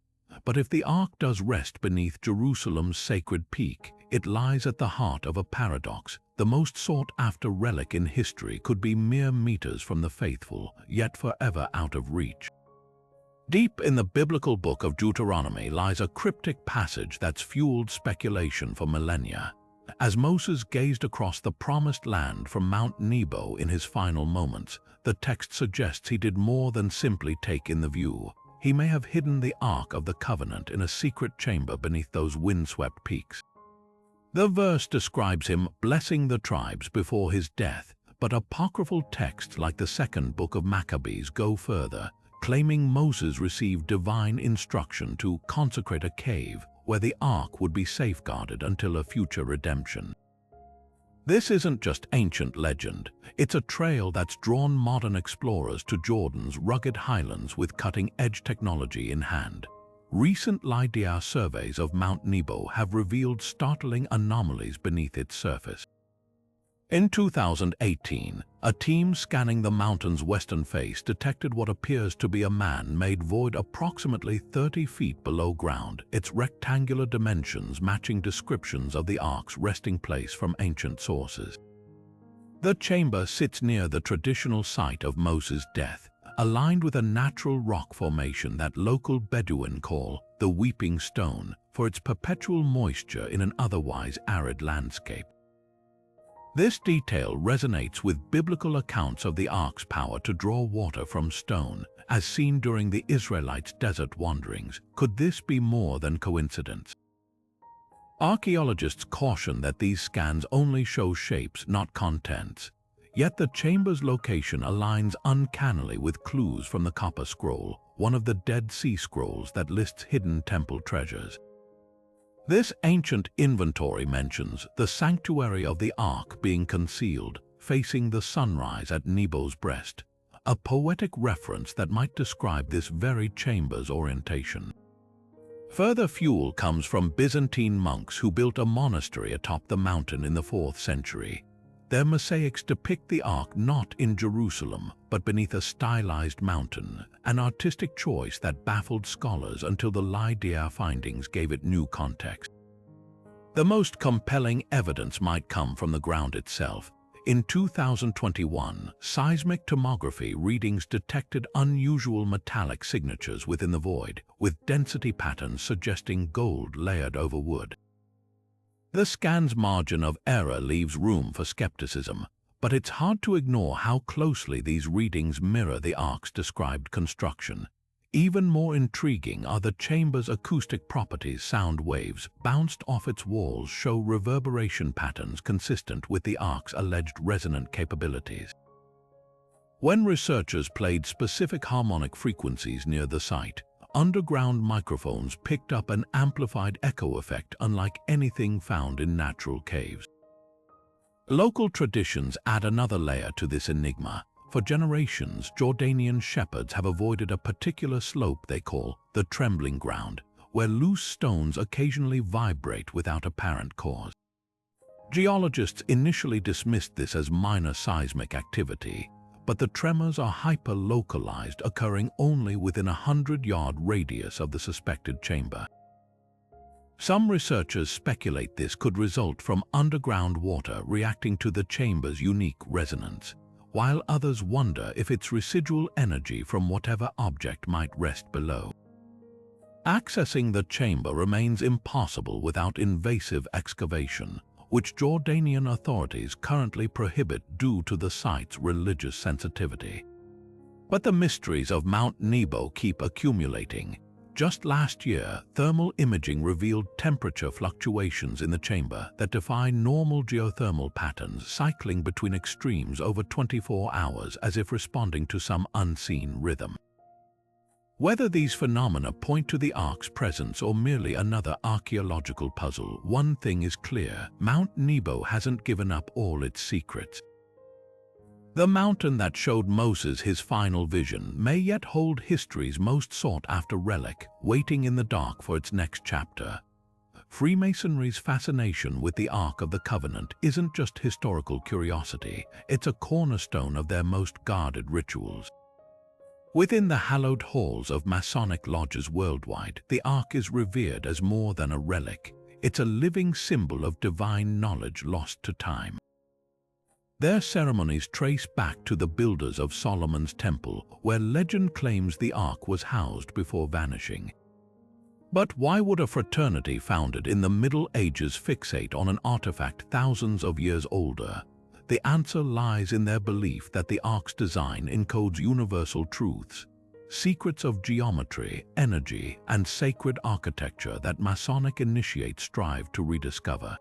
[SPEAKER 1] But if the Ark does rest beneath Jerusalem's sacred peak, it lies at the heart of a paradox. The most sought-after relic in history could be mere meters from the faithful, yet forever out of reach. Deep in the biblical book of Deuteronomy lies a cryptic passage that's fueled speculation for millennia. As Moses gazed across the promised land from Mount Nebo in his final moments, the text suggests he did more than simply take in the view. He may have hidden the Ark of the Covenant in a secret chamber beneath those windswept peaks. The verse describes him blessing the tribes before his death, but apocryphal texts like the second book of Maccabees go further, claiming Moses received divine instruction to consecrate a cave where the Ark would be safeguarded until a future redemption. This isn't just ancient legend, it's a trail that's drawn modern explorers to Jordan's rugged highlands with cutting-edge technology in hand. Recent LiDAR surveys of Mount Nebo have revealed startling anomalies beneath its surface. In 2018, a team scanning the mountain's western face detected what appears to be a man-made void approximately 30 feet below ground, its rectangular dimensions matching descriptions of the Ark's resting place from ancient sources. The chamber sits near the traditional site of Moses' death, aligned with a natural rock formation that local Bedouin call the Weeping Stone for its perpetual moisture in an otherwise arid landscape. This detail resonates with biblical accounts of the Ark's power to draw water from stone, as seen during the Israelites' desert wanderings. Could this be more than coincidence? Archaeologists caution that these scans only show shapes, not contents. Yet the chamber's location aligns uncannily with clues from the Copper Scroll, one of the Dead Sea Scrolls that lists hidden temple treasures. This ancient inventory mentions the sanctuary of the Ark being concealed, facing the sunrise at Nebo's breast, a poetic reference that might describe this very chamber's orientation. Further fuel comes from Byzantine monks who built a monastery atop the mountain in the 4th century. Their mosaics depict the Ark not in Jerusalem, but beneath a stylized mountain, an artistic choice that baffled scholars until the LiDAR findings gave it new context. The most compelling evidence might come from the ground itself. In 2021, seismic tomography readings detected unusual metallic signatures within the void, with density patterns suggesting gold layered over wood. The scan's margin of error leaves room for skepticism, but it's hard to ignore how closely these readings mirror the Ark's described construction. Even more intriguing are the chamber's acoustic properties. Sound waves bounced off its walls show reverberation patterns consistent with the Ark's alleged resonant capabilities. When researchers played specific harmonic frequencies near the site, underground microphones picked up an amplified echo effect unlike anything found in natural caves. Local traditions add another layer to this enigma. For generations, Jordanian shepherds have avoided a particular slope they call the trembling ground, where loose stones occasionally vibrate without apparent cause. Geologists initially dismissed this as minor seismic activity, but the tremors are hyper-localized, occurring only within a 100-yard radius of the suspected chamber. Some researchers speculate this could result from underground water reacting to the chamber's unique resonance, while others wonder if it's residual energy from whatever object might rest below. Accessing the chamber remains impossible without invasive excavation, which Jordanian authorities currently prohibit due to the site's religious sensitivity. But the mysteries of Mount Nebo keep accumulating. Just last year, thermal imaging revealed temperature fluctuations in the chamber that defy normal geothermal patterns, cycling between extremes over 24 hours as if responding to some unseen rhythm. Whether these phenomena point to the Ark's presence or merely another archaeological puzzle, one thing is clear: Mount Nebo hasn't given up all its secrets. The mountain that showed Moses his final vision may yet hold history's most sought-after relic, waiting in the dark for its next chapter. Freemasonry's fascination with the Ark of the Covenant isn't just historical curiosity, it's a cornerstone of their most guarded rituals. Within the hallowed halls of Masonic lodges worldwide, the Ark is revered as more than a relic. It's a living symbol of divine knowledge lost to time. Their ceremonies trace back to the builders of Solomon's Temple, where legend claims the Ark was housed before vanishing. But why would a fraternity founded in the Middle Ages fixate on an artifact thousands of years older? The answer lies in their belief that the Ark's design encodes universal truths, secrets of geometry, energy, and sacred architecture that Masonic initiates strive to rediscover.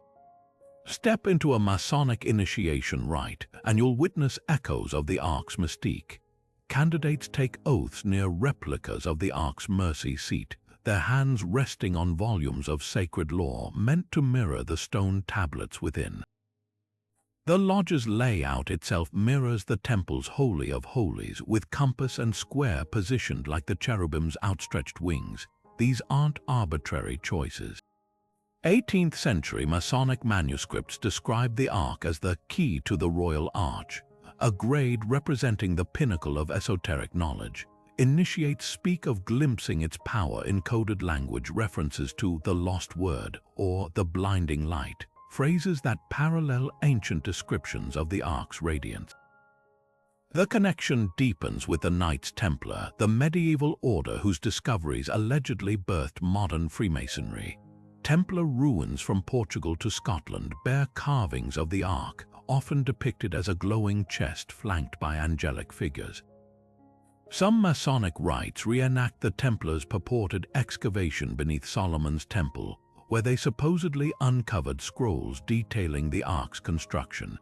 [SPEAKER 1] Step into a Masonic initiation rite, and you'll witness echoes of the Ark's mystique. Candidates take oaths near replicas of the Ark's mercy seat, their hands resting on volumes of sacred lore meant to mirror the stone tablets within. The lodge's layout itself mirrors the temple's Holy of Holies, with compass and square positioned like the cherubim's outstretched wings. These aren't arbitrary choices. 18th century Masonic manuscripts describe the Ark as the key to the Royal Arch, a grade representing the pinnacle of esoteric knowledge. Initiates speak of glimpsing its power in coded language, references to the lost word or the blinding light, phrases that parallel ancient descriptions of the Ark's radiance. The connection deepens with the Knights Templar, the medieval order whose discoveries allegedly birthed modern Freemasonry. Templar ruins from Portugal to Scotland bear carvings of the Ark, often depicted as a glowing chest flanked by angelic figures. Some Masonic rites reenact the Templars' purported excavation beneath Solomon's Temple, where they supposedly uncovered scrolls detailing the Ark's construction.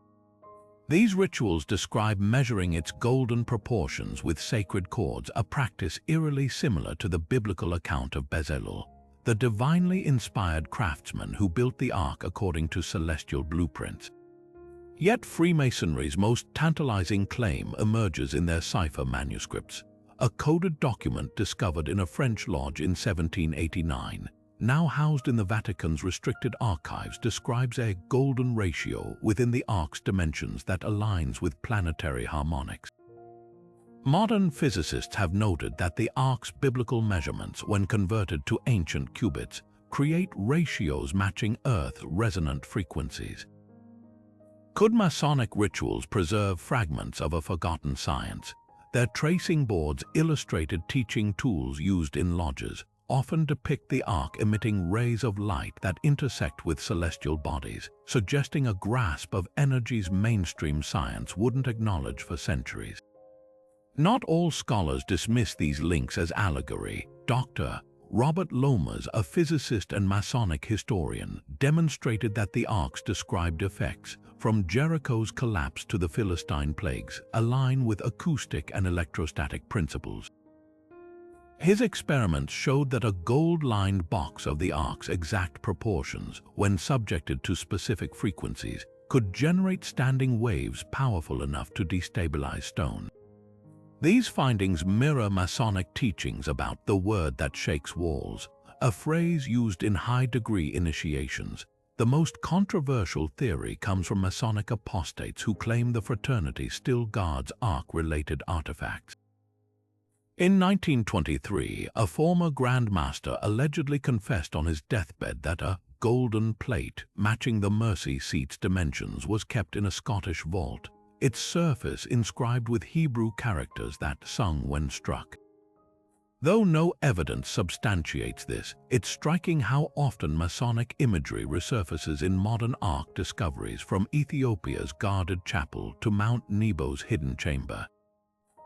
[SPEAKER 1] These rituals describe measuring its golden proportions with sacred cords, a practice eerily similar to the biblical account of Bezalel, the divinely inspired craftsman who built the Ark according to celestial blueprints. Yet Freemasonry's most tantalizing claim emerges in their cipher manuscripts. A coded document discovered in a French lodge in 1789, now housed in the Vatican's restricted archives, describes a golden ratio within the Ark's dimensions that aligns with planetary harmonics. Modern physicists have noted that the Ark's biblical measurements, when converted to ancient cubits, create ratios matching Earth's resonant frequencies. Could Masonic rituals preserve fragments of a forgotten science? Their tracing boards, illustrated teaching tools used in lodges, often depict the Ark emitting rays of light that intersect with celestial bodies, suggesting a grasp of energies mainstream science wouldn't acknowledge for centuries. Not all scholars dismiss these links as allegory. Dr. Robert Lomas, a physicist and Masonic historian, demonstrated that the Ark's described effects, from Jericho's collapse to the Philistine plagues, align with acoustic and electrostatic principles. His experiments showed that a gold-lined box of the Ark's exact proportions, when subjected to specific frequencies, could generate standing waves powerful enough to destabilize stone. These findings mirror Masonic teachings about the word that shakes walls, a phrase used in high-degree initiations. The most controversial theory comes from Masonic apostates who claim the fraternity still guards Ark-related artifacts. In 1923, a former Grand Master allegedly confessed on his deathbed that a golden plate matching the mercy seat's dimensions was kept in a Scottish vault, its surface inscribed with Hebrew characters that sung when struck. Though no evidence substantiates this, it's striking how often Masonic imagery resurfaces in modern Ark discoveries, from Ethiopia's guarded chapel to Mount Nebo's hidden chamber.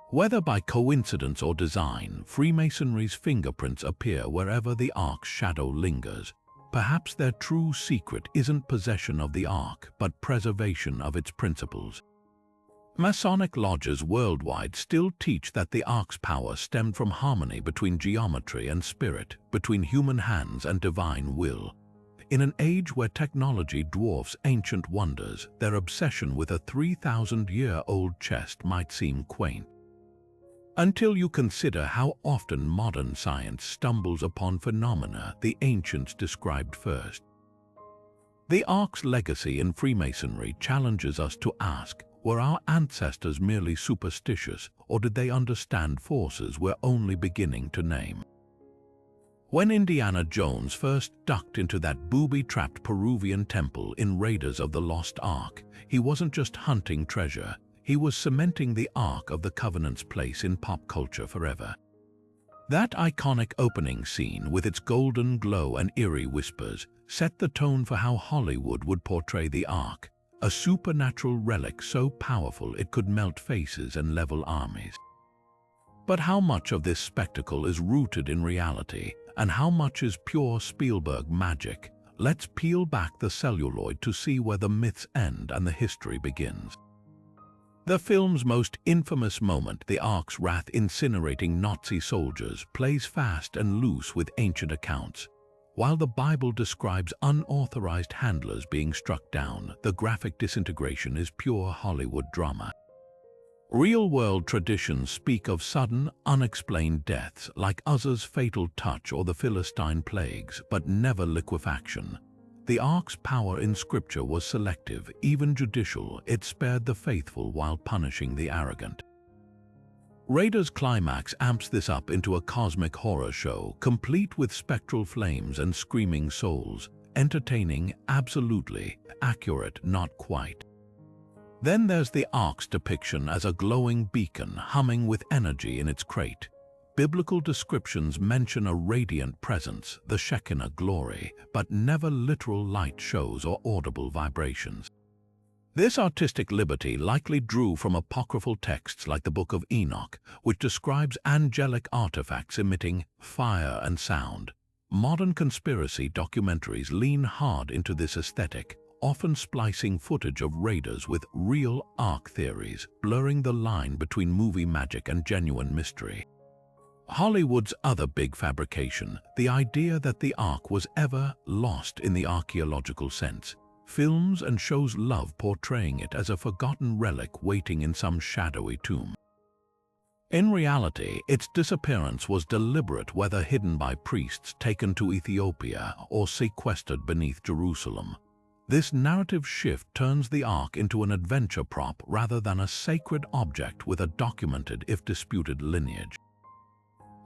[SPEAKER 1] Whether by coincidence or design, Freemasonry's fingerprints appear wherever the Ark's shadow lingers. Perhaps their true secret isn't possession of the Ark, but preservation of its principles. Masonic lodges worldwide still teach that the Ark's power stemmed from harmony between geometry and spirit, between human hands and divine will. In an age where technology dwarfs ancient wonders, their obsession with a 3,000-year-old chest might seem quaint. Until you consider how often modern science stumbles upon phenomena the ancients described first. The Ark's legacy in Freemasonry challenges us to ask, were our ancestors merely superstitious, or did they understand forces we're only beginning to name? When Indiana Jones first ducked into that booby-trapped Peruvian temple in Raiders of the Lost Ark, he wasn't just hunting treasure, he was cementing the Ark of the Covenant's place in pop culture forever. That iconic opening scene, with its golden glow and eerie whispers, set the tone for how Hollywood would portray the Ark, a supernatural relic so powerful it could melt faces and level armies. But how much of this spectacle is rooted in reality, and how much is pure Spielberg magic? Let's peel back the celluloid to see where the myths end and the history begins. The film's most infamous moment, the Ark's wrath incinerating Nazi soldiers, plays fast and loose with ancient accounts. While the Bible describes unauthorized handlers being struck down, the graphic disintegration is pure Hollywood drama. Real-world traditions speak of sudden, unexplained deaths like Uzzah's fatal touch or the Philistine plagues, but never liquefaction. The Ark's power in Scripture was selective, even judicial. It spared the faithful while punishing the arrogant. Raiders' climax amps this up into a cosmic horror show, complete with spectral flames and screaming souls. Entertaining, absolutely. Accurate, not quite. Then there's the Ark's depiction as a glowing beacon humming with energy in its crate. Biblical descriptions mention a radiant presence, the Shekinah glory, but never literal light shows or audible vibrations. This artistic liberty likely drew from apocryphal texts like the Book of Enoch, which describes angelic artifacts emitting fire and sound. Modern conspiracy documentaries lean hard into this aesthetic, often splicing footage of raiders with real Ark theories, blurring the line between movie magic and genuine mystery. Hollywood's other big fabrication, the idea that the Ark was ever lost in the archaeological sense. Films and shows love portraying it as a forgotten relic waiting in some shadowy tomb. In reality, its disappearance was deliberate, whether hidden by priests taken to Ethiopia or sequestered beneath Jerusalem. This narrative shift turns the Ark into an adventure prop rather than a sacred object with a documented, if disputed, lineage.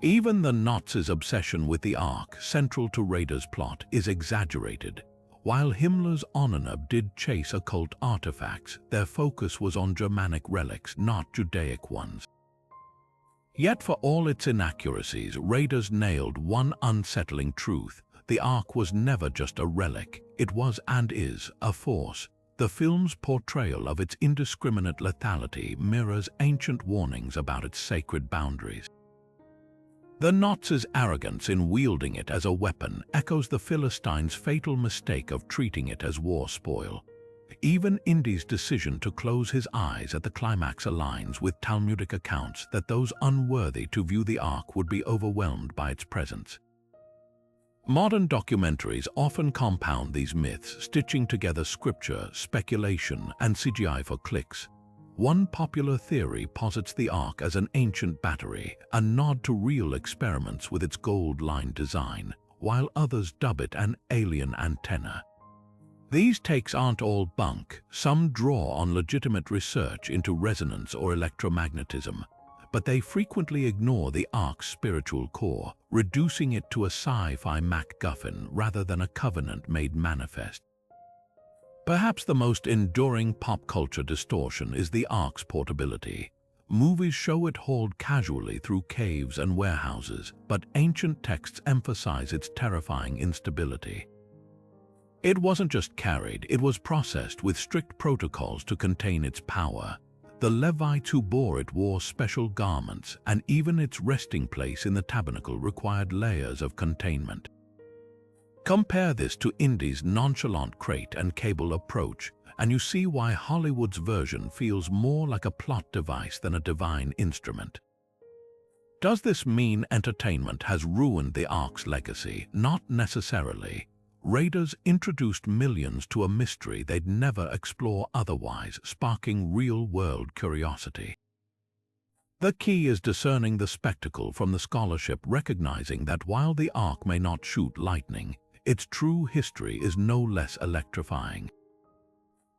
[SPEAKER 1] Even the Nazis' obsession with the Ark, central to Raiders' plot, is exaggerated. While Himmler's Onanab did chase occult artifacts, their focus was on Germanic relics, not Judaic ones. Yet for all its inaccuracies, Raiders nailed one unsettling truth. The Ark was never just a relic, it was and is a force. The film's portrayal of its indiscriminate lethality mirrors ancient warnings about its sacred boundaries. The Nazis' arrogance in wielding it as a weapon echoes the Philistines' fatal mistake of treating it as war spoil. Even Indy's decision to close his eyes at the climax aligns with Talmudic accounts that those unworthy to view the Ark would be overwhelmed by its presence. Modern documentaries often compound these myths, stitching together scripture, speculation, and CGI for clicks. One popular theory posits the Ark as an ancient battery, a nod to real experiments with its gold-lined design, while others dub it an alien antenna. These takes aren't all bunk. Some draw on legitimate research into resonance or electromagnetism, but they frequently ignore the Ark's spiritual core, reducing it to a sci-fi MacGuffin rather than a covenant made manifest. Perhaps the most enduring pop culture distortion is the Ark's portability. Movies show it hauled casually through caves and warehouses, but ancient texts emphasize its terrifying instability. It wasn't just carried, it was processed with strict protocols to contain its power. The Levites who bore it wore special garments, and even its resting place in the tabernacle required layers of containment. Compare this to Indy's nonchalant crate and cable approach, and you see why Hollywood's version feels more like a plot device than a divine instrument. Does this mean entertainment has ruined the Ark's legacy? Not necessarily. Raiders introduced millions to a mystery they'd never explore otherwise, sparking real-world curiosity. The key is discerning the spectacle from the scholarship, recognizing that while the Ark may not shoot lightning, its true history is no less electrifying.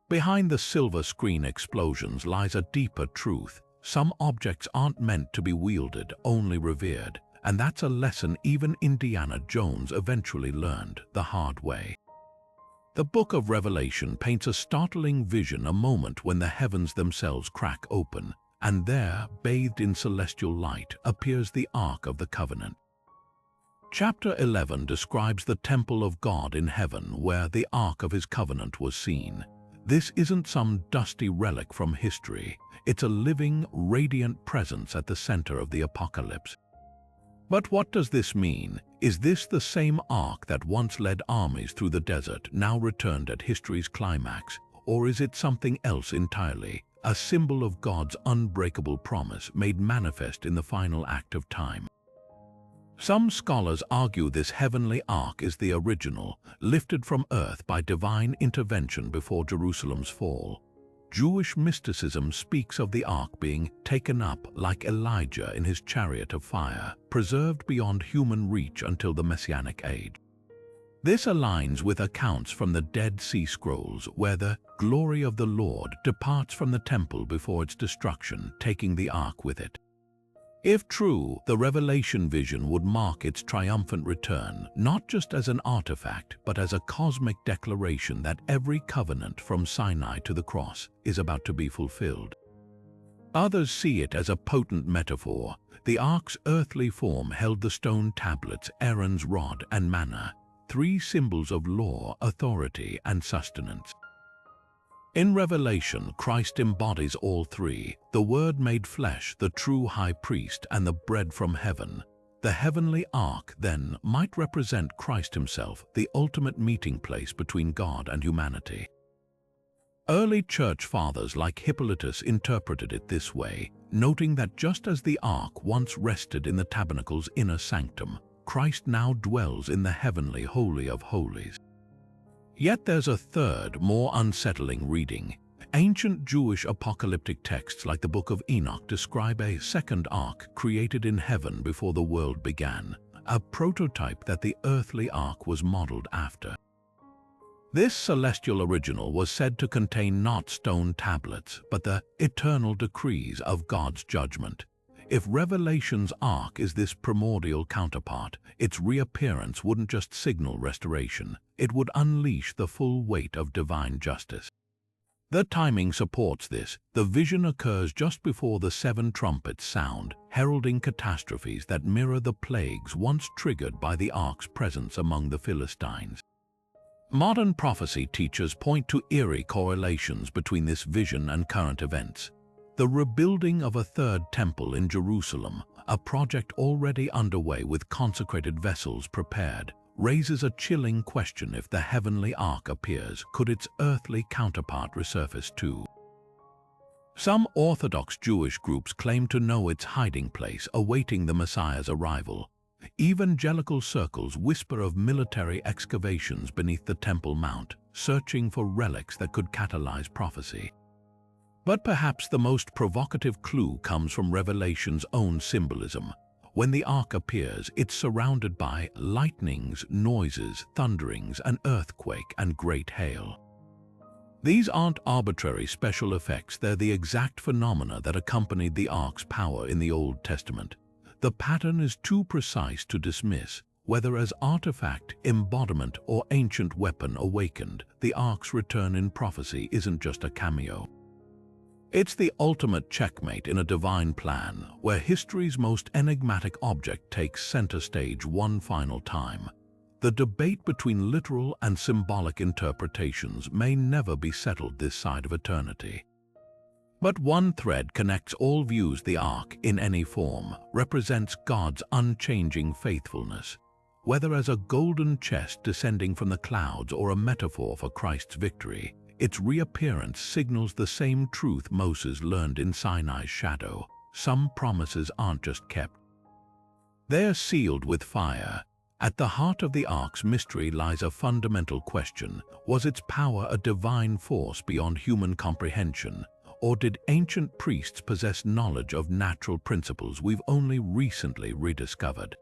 [SPEAKER 1] Behind the silver screen explosions lies a deeper truth. Some objects aren't meant to be wielded, only revered, and that's a lesson even Indiana Jones eventually learned the hard way. The Book of Revelation paints a startling vision, a moment when the heavens themselves crack open, and there, bathed in celestial light, appears the Ark of the Covenant. Chapter 11 describes the temple of God in heaven where the Ark of his covenant was seen. This isn't some dusty relic from history. It's a living, radiant presence at the center of the apocalypse. But what does this mean? Is this the same Ark that once led armies through the desert, now returned at history's climax? Or is it something else entirely, a symbol of God's unbreakable promise made manifest in the final act of time? Some scholars argue this heavenly Ark is the original, lifted from earth by divine intervention before Jerusalem's fall. Jewish mysticism speaks of the Ark being taken up like Elijah in his chariot of fire, preserved beyond human reach until the Messianic age. This aligns with accounts from the Dead Sea Scrolls, where the glory of the Lord departs from the temple before its destruction, taking the Ark with it. If true, the Revelation vision would mark its triumphant return, not just as an artifact, but as a cosmic declaration that every covenant from Sinai to the cross is about to be fulfilled. Others see it as a potent metaphor. The Ark's earthly form held the stone tablets, Aaron's rod, and manna, three symbols of law, authority, and sustenance. In Revelation, Christ embodies all three: the Word made flesh, the true high priest, and the bread from heaven. The heavenly Ark, then, might represent Christ himself, the ultimate meeting place between God and humanity. Early church fathers like Hippolytus interpreted it this way, noting that just as the Ark once rested in the tabernacle's inner sanctum, Christ now dwells in the heavenly Holy of Holies. Yet there's a third, more unsettling reading. Ancient Jewish apocalyptic texts like the Book of Enoch describe a second Ark created in heaven before the world began, a prototype that the earthly Ark was modeled after. This celestial original was said to contain not stone tablets, but the eternal decrees of God's judgment. If Revelation's Ark is this primordial counterpart, its reappearance wouldn't just signal restoration, it would unleash the full weight of divine justice. The timing supports this. The vision occurs just before the 7 trumpets sound, heralding catastrophes that mirror the plagues once triggered by the Ark's presence among the Philistines. Modern prophecy teachers point to eerie correlations between this vision and current events. The rebuilding of a third temple in Jerusalem, a project already underway with consecrated vessels prepared, raises a chilling question: if the heavenly Ark appears, could its earthly counterpart resurface too? Some Orthodox Jewish groups claim to know its hiding place, awaiting the Messiah's arrival. Evangelical circles whisper of military excavations beneath the Temple Mount, searching for relics that could catalyze prophecy. But perhaps the most provocative clue comes from Revelation's own symbolism. When the Ark appears, it's surrounded by lightnings, noises, thunderings, an earthquake, and great hail. These aren't arbitrary special effects, they're the exact phenomena that accompanied the Ark's power in the Old Testament. The pattern is too precise to dismiss. Whether as artifact, embodiment, or ancient weapon awakened, the Ark's return in prophecy isn't just a cameo. It's the ultimate checkmate in a divine plan, where history's most enigmatic object takes center stage one final time. The debate between literal and symbolic interpretations may never be settled this side of eternity. But one thread connects all views: the Ark, in any form, represents God's unchanging faithfulness. Whether as a golden chest descending from the clouds or a metaphor for Christ's victory, its reappearance signals the same truth Moses learned in Sinai's shadow. Some promises aren't just kept. They're sealed with fire. At the heart of the Ark's mystery lies a fundamental question. Was its power a divine force beyond human comprehension? Or did ancient priests possess knowledge of natural principles we've only recently rediscovered?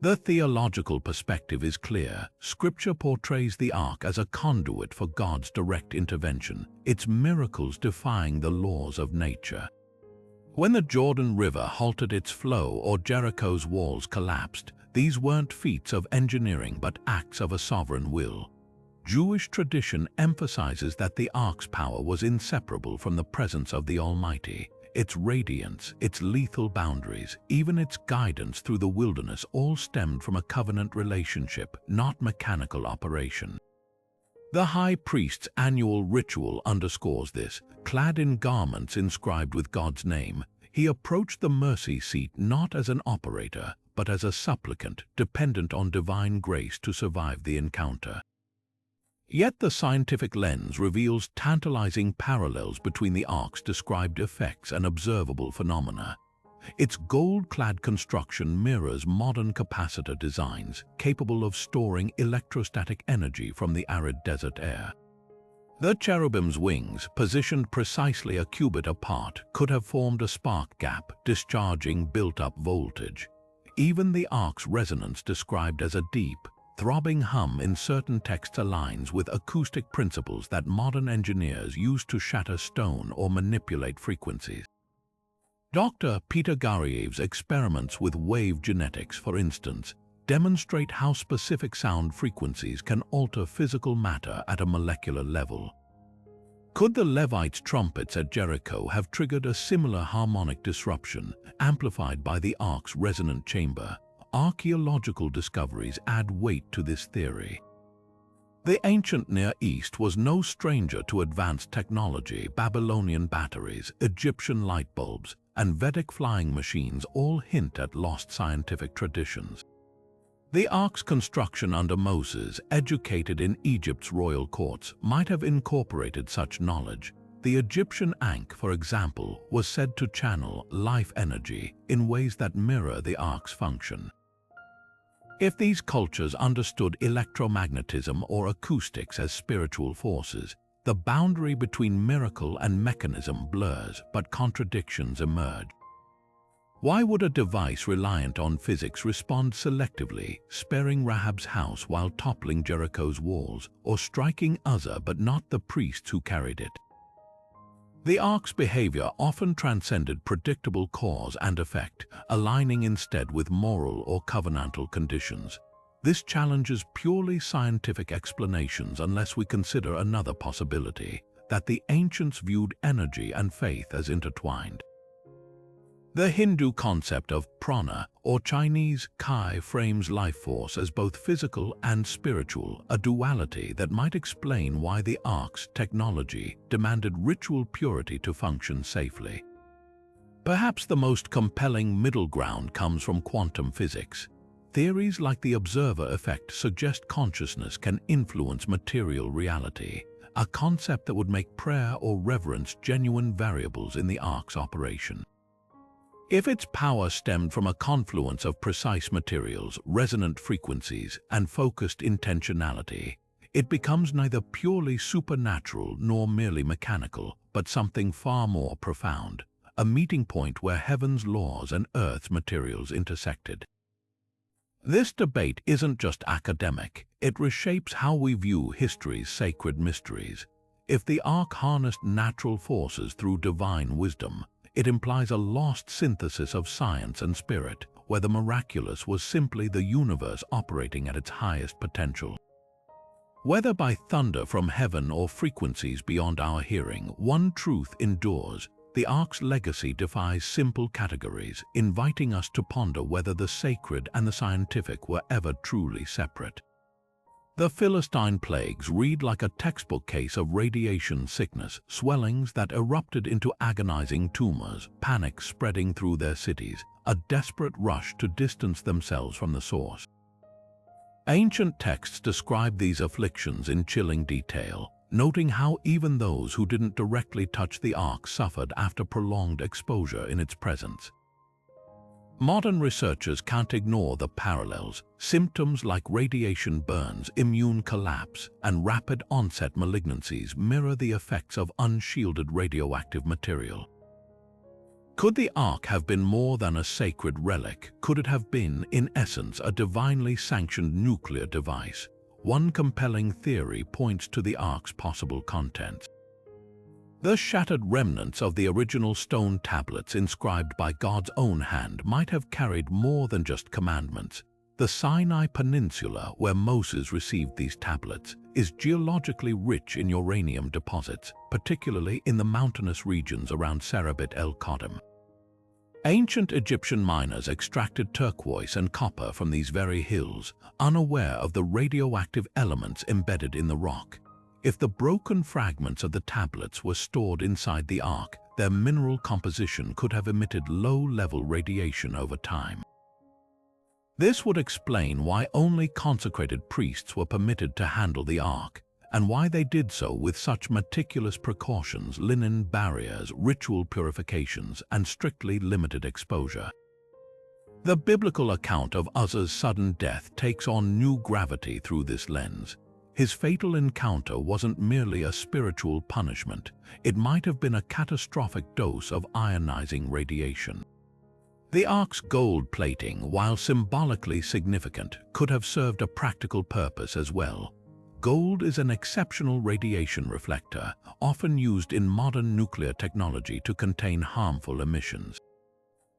[SPEAKER 1] The theological perspective is clear. Scripture portrays the Ark as a conduit for God's direct intervention, its miracles defying the laws of nature. When the Jordan River halted its flow or Jericho's walls collapsed, these weren't feats of engineering but acts of a sovereign will. Jewish tradition emphasizes that the Ark's power was inseparable from the presence of the Almighty. Its radiance, its lethal boundaries, even its guidance through the wilderness all stemmed from a covenant relationship, not mechanical operation. The high priest's annual ritual underscores this. Clad in garments inscribed with God's name, he approached the mercy seat not as an operator, but as a supplicant, dependent on divine grace to survive the encounter. Yet the scientific lens reveals tantalizing parallels between the Ark's described effects and observable phenomena. Its gold-clad construction mirrors modern capacitor designs, capable of storing electrostatic energy from the arid desert air. The cherubim's wings, positioned precisely a cubit apart, could have formed a spark gap, discharging built-up voltage. Even the Ark's resonance, described as a deep, throbbing hum in certain texts, aligns with acoustic principles that modern engineers use to shatter stone or manipulate frequencies. Dr. Peter Garriev's experiments with wave genetics, for instance, demonstrate how specific sound frequencies can alter physical matter at a molecular level. Could the Levites' trumpets at Jericho have triggered a similar harmonic disruption, amplified by the Ark's resonant chamber? Archaeological discoveries add weight to this theory. The ancient Near East was no stranger to advanced technology. Babylonian batteries, Egyptian light bulbs, and Vedic flying machines all hint at lost scientific traditions. The Ark's construction under Moses, educated in Egypt's royal courts, might have incorporated such knowledge. The Egyptian Ankh, for example, was said to channel life energy in ways that mirror the Ark's function. If these cultures understood electromagnetism or acoustics as spiritual forces, the boundary between miracle and mechanism blurs, but contradictions emerge. Why would a device reliant on physics respond selectively, sparing Rahab's house while toppling Jericho's walls, or striking Uzzah but not the priests who carried it? The Ark's behavior often transcended predictable cause and effect, aligning instead with moral or covenantal conditions. This challenges purely scientific explanations unless we consider another possibility, that the ancients viewed energy and faith as intertwined. The Hindu concept of prana, or Chinese Kai, frames life force as both physical and spiritual, a duality that might explain why the Ark's technology demanded ritual purity to function safely. Perhaps the most compelling middle ground comes from quantum physics. Theories like the observer effect suggest consciousness can influence material reality, a concept that would make prayer or reverence genuine variables in the Ark's operation. If its power stemmed from a confluence of precise materials, resonant frequencies, and focused intentionality, it becomes neither purely supernatural nor merely mechanical, but something far more profound, a meeting point where heaven's laws and earth's materials intersected. This debate isn't just academic, it reshapes how we view history's sacred mysteries. If the Ark harnessed natural forces through divine wisdom, it implies a lost synthesis of science and spirit, where the miraculous was simply the universe operating at its highest potential. Whether by thunder from heaven or frequencies beyond our hearing, one truth endures: the Ark's legacy defies simple categories, inviting us to ponder whether the sacred and the scientific were ever truly separate. The Philistine plagues read like a textbook case of radiation sickness, swellings that erupted into agonizing tumors, panic spreading through their cities, a desperate rush to distance themselves from the source. Ancient texts describe these afflictions in chilling detail. noting how even those who didn't directly touch the ark suffered after prolonged exposure in its presence. Modern researchers can't ignore the parallels. Symptoms like radiation burns, immune collapse, and rapid onset malignancies mirror the effects of unshielded radioactive material. Could the ark have been more than a sacred relic? Could it have been, in essence, a divinely sanctioned nuclear device? One compelling theory points to the ark's possible contents. The shattered remnants of the original stone tablets inscribed by God's own hand might have carried more than just commandments. The Sinai Peninsula, where Moses received these tablets, is geologically rich in uranium deposits, particularly in the mountainous regions around Serabit el-Qadim. Ancient Egyptian miners extracted turquoise and copper from these very hills, unaware of the radioactive elements embedded in the rock. If the broken fragments of the tablets were stored inside the ark, their mineral composition could have emitted low-level radiation over time. This would explain why only consecrated priests were permitted to handle the ark, and why they did so with such meticulous precautions, linen barriers, ritual purifications, and strictly limited exposure. The biblical account of Uzzah's sudden death takes on new gravity through this lens. His fatal encounter wasn't merely a spiritual punishment, it might have been a catastrophic dose of ionizing radiation. The ark's gold plating, while symbolically significant, could have served a practical purpose as well. Gold is an exceptional radiation reflector, often used in modern nuclear technology to contain harmful emissions.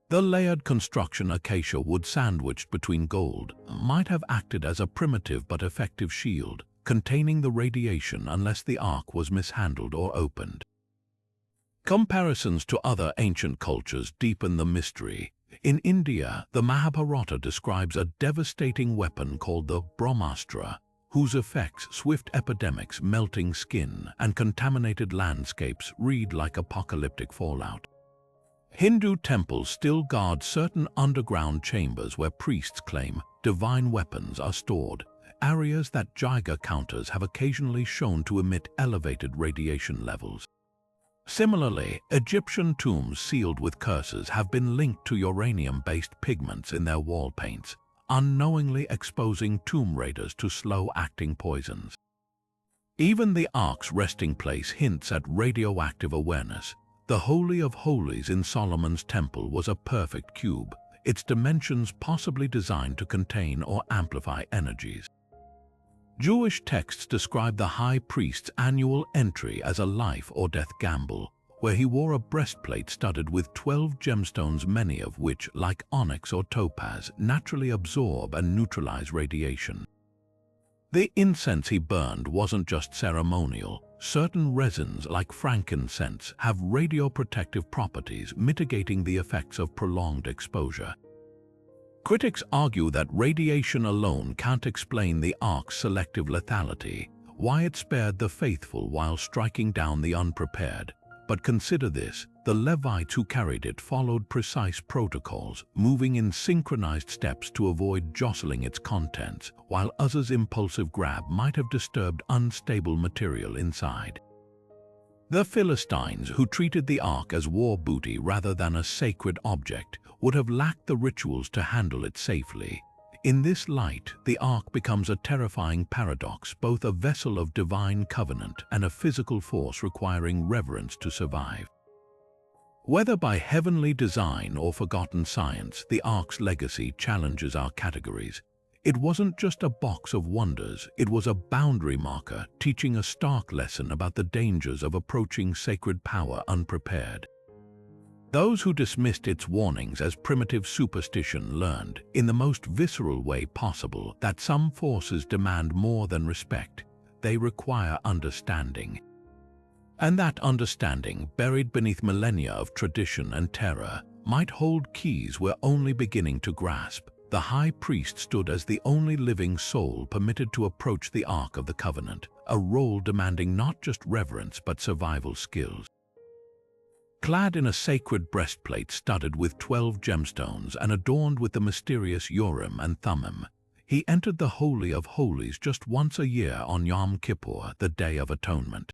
[SPEAKER 1] The layered construction acacia wood sandwiched between gold might have acted as a primitive but effective shield, containing the radiation unless the ark was mishandled or opened. Comparisons to other ancient cultures deepen the mystery. In India, the Mahabharata describes a devastating weapon called the Brahmastra, whose effects, swift epidemics, melting skin, and contaminated landscapes, read like apocalyptic fallout. Hindu temples still guard certain underground chambers where priests claim divine weapons are stored, areas that Geiger counters have occasionally shown to emit elevated radiation levels. Similarly, Egyptian tombs sealed with curses have been linked to uranium-based pigments in their wall paints, unknowingly exposing tomb raiders to slow-acting poisons. Even the ark's resting place hints at radioactive awareness. The Holy of Holies in Solomon's temple was a perfect cube, its dimensions possibly designed to contain or amplify energies. Jewish texts describe the high priest's annual entry as a life or death gamble, where he wore a breastplate studded with 12 gemstones, many of which, like onyx or topaz, naturally absorb and neutralize radiation. The incense he burned wasn't just ceremonial. Certain resins, like frankincense, have radioprotective properties, mitigating the effects of prolonged exposure. Critics argue that radiation alone can't explain the ark's selective lethality, why it spared the faithful while striking down the unprepared. But consider this, the Levites who carried it followed precise protocols, moving in synchronized steps to avoid jostling its contents, while Uzzah's impulsive grab might have disturbed unstable material inside. The Philistines, who treated the ark as war booty rather than a sacred object, would have lacked the rituals to handle it safely. In this light, the ark becomes a terrifying paradox, both a vessel of divine covenant and a physical force requiring reverence to survive. Whether by heavenly design or forgotten science, the ark's legacy challenges our categories. It wasn't just a box of wonders, it was a boundary marker, teaching a stark lesson about the dangers of approaching sacred power unprepared. Those who dismissed its warnings as primitive superstition learned, in the most visceral way possible, that some forces demand more than respect. They require understanding. And that understanding, buried beneath millennia of tradition and terror, might hold keys we're only beginning to grasp. The high priest stood as the only living soul permitted to approach the Ark of the Covenant, a role demanding not just reverence but survival skills. Clad in a sacred breastplate studded with 12 gemstones and adorned with the mysterious Urim and Thummim, He entered the Holy of Holies just once a year on Yom Kippur, the Day of Atonement.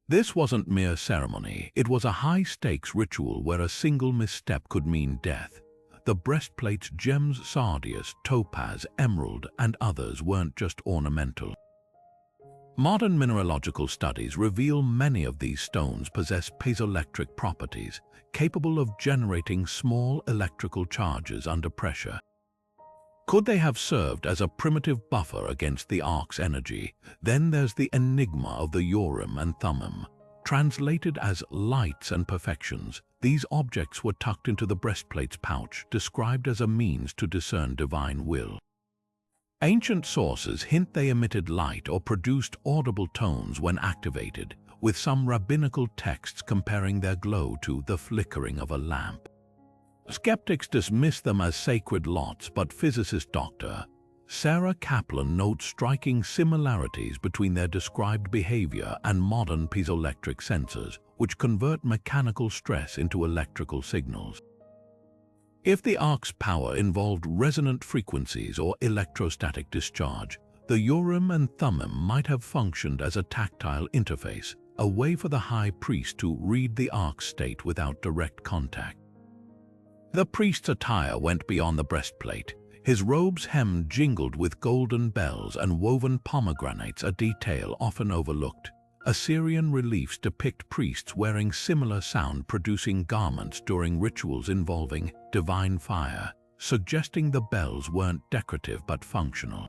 [SPEAKER 1] This wasn't mere ceremony, it was a high-stakes ritual where a single misstep could mean death. The breastplate's gems, sardius, topaz, emerald, and others weren't just ornamental. Modern mineralogical studies reveal many of these stones possess piezoelectric properties, capable of generating small electrical charges under pressure. Could they have served as a primitive buffer against the Ark's energy? Then there's the enigma of the Urim and Thummim. Translated as lights and perfections, these objects were tucked into the breastplate's pouch, described as a means to discern divine will. Ancient sources hint they emitted light or produced audible tones when activated, with some rabbinical texts comparing their glow to the flickering of a lamp. Skeptics dismiss them as sacred lots, but physicist Dr. Sarah Kaplan notes striking similarities between their described behavior and modern piezoelectric sensors, which convert mechanical stress into electrical signals. If the Ark's power involved resonant frequencies or electrostatic discharge, the Urim and Thummim might have functioned as a tactile interface, a way for the high priest to read the Ark's state without direct contact. The priest's attire went beyond the breastplate. His robe's hem jingled with golden bells and woven pomegranates, a detail often overlooked. Assyrian reliefs depict priests wearing similar sound-producing garments during rituals involving divine fire, suggesting the bells weren't decorative but functional.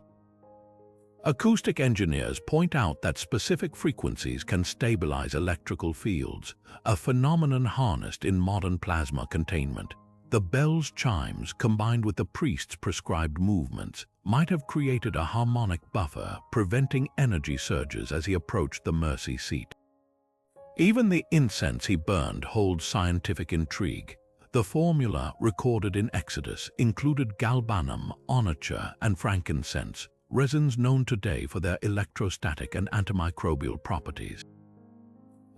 [SPEAKER 1] Acoustic engineers point out that specific frequencies can stabilize electrical fields, a phenomenon harnessed in modern plasma containment. The bell's chimes, combined with the priest's prescribed movements, might have created a harmonic buffer, preventing energy surges as he approached the mercy seat. Even the incense he burned holds scientific intrigue. The formula recorded in Exodus included galbanum, onycha, and frankincense, resins known today for their electrostatic and antimicrobial properties.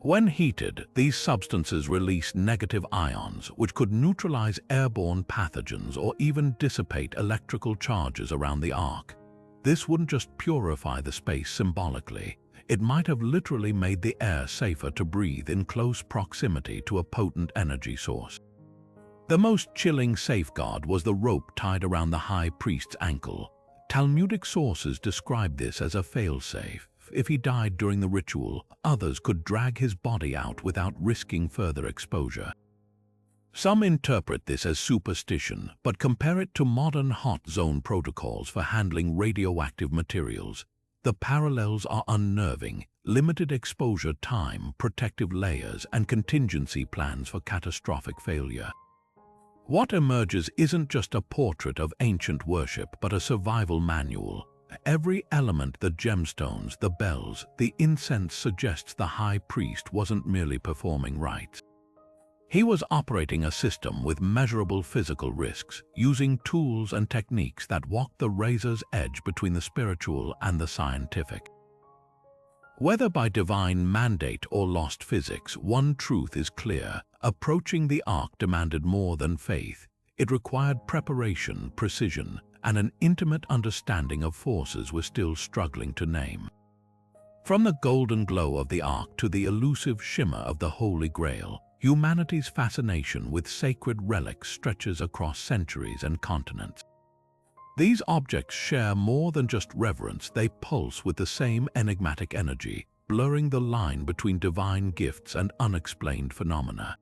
[SPEAKER 1] When heated, these substances release negative ions, which could neutralize airborne pathogens or even dissipate electrical charges around the Ark. This wouldn't just purify the space symbolically, it might have literally made the air safer to breathe in close proximity to a potent energy source. The most chilling safeguard was the rope tied around the high priest's ankle. Talmudic sources describe this as a failsafe. If he died during the ritual, others could drag his body out without risking further exposure. Some interpret this as superstition, but compare it to modern hot zone protocols for handling radioactive materials. The parallels are unnerving: limited exposure time, protective layers, and contingency plans for catastrophic failure. What emerges isn't just a portrait of ancient worship, but a survival manual. Every element, the gemstones, the bells, the incense, suggests the high priest wasn't merely performing rites. He was operating a system with measurable physical risks, using tools and techniques that walked the razor's edge between the spiritual and the scientific. Whether by divine mandate or lost physics, one truth is clear: approaching the Ark demanded more than faith. It required preparation, precision, and an intimate understanding of forces we're still struggling to name. From the golden glow of the Ark to the elusive shimmer of the Holy Grail, humanity's fascination with sacred relics stretches across centuries and continents. These objects share more than just reverence, they pulse with the same enigmatic energy, blurring the line between divine gifts and unexplained phenomena.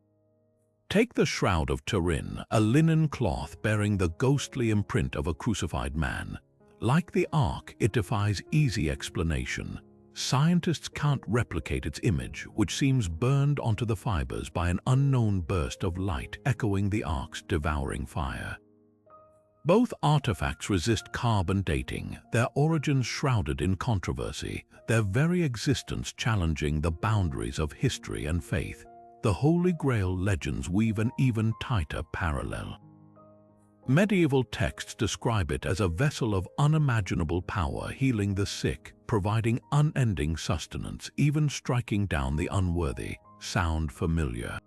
[SPEAKER 1] Take the Shroud of Turin, a linen cloth bearing the ghostly imprint of a crucified man. Like the Ark, it defies easy explanation. Scientists can't replicate its image, which seems burned onto the fibers by an unknown burst of light echoing the Ark's devouring fire. Both artifacts resist carbon dating, their origins shrouded in controversy, their very existence challenging the boundaries of history and faith. The Holy Grail legends weave an even tighter parallel. Medieval texts describe it as a vessel of unimaginable power, healing the sick, providing unending sustenance, even striking down the unworthy. Sound familiar?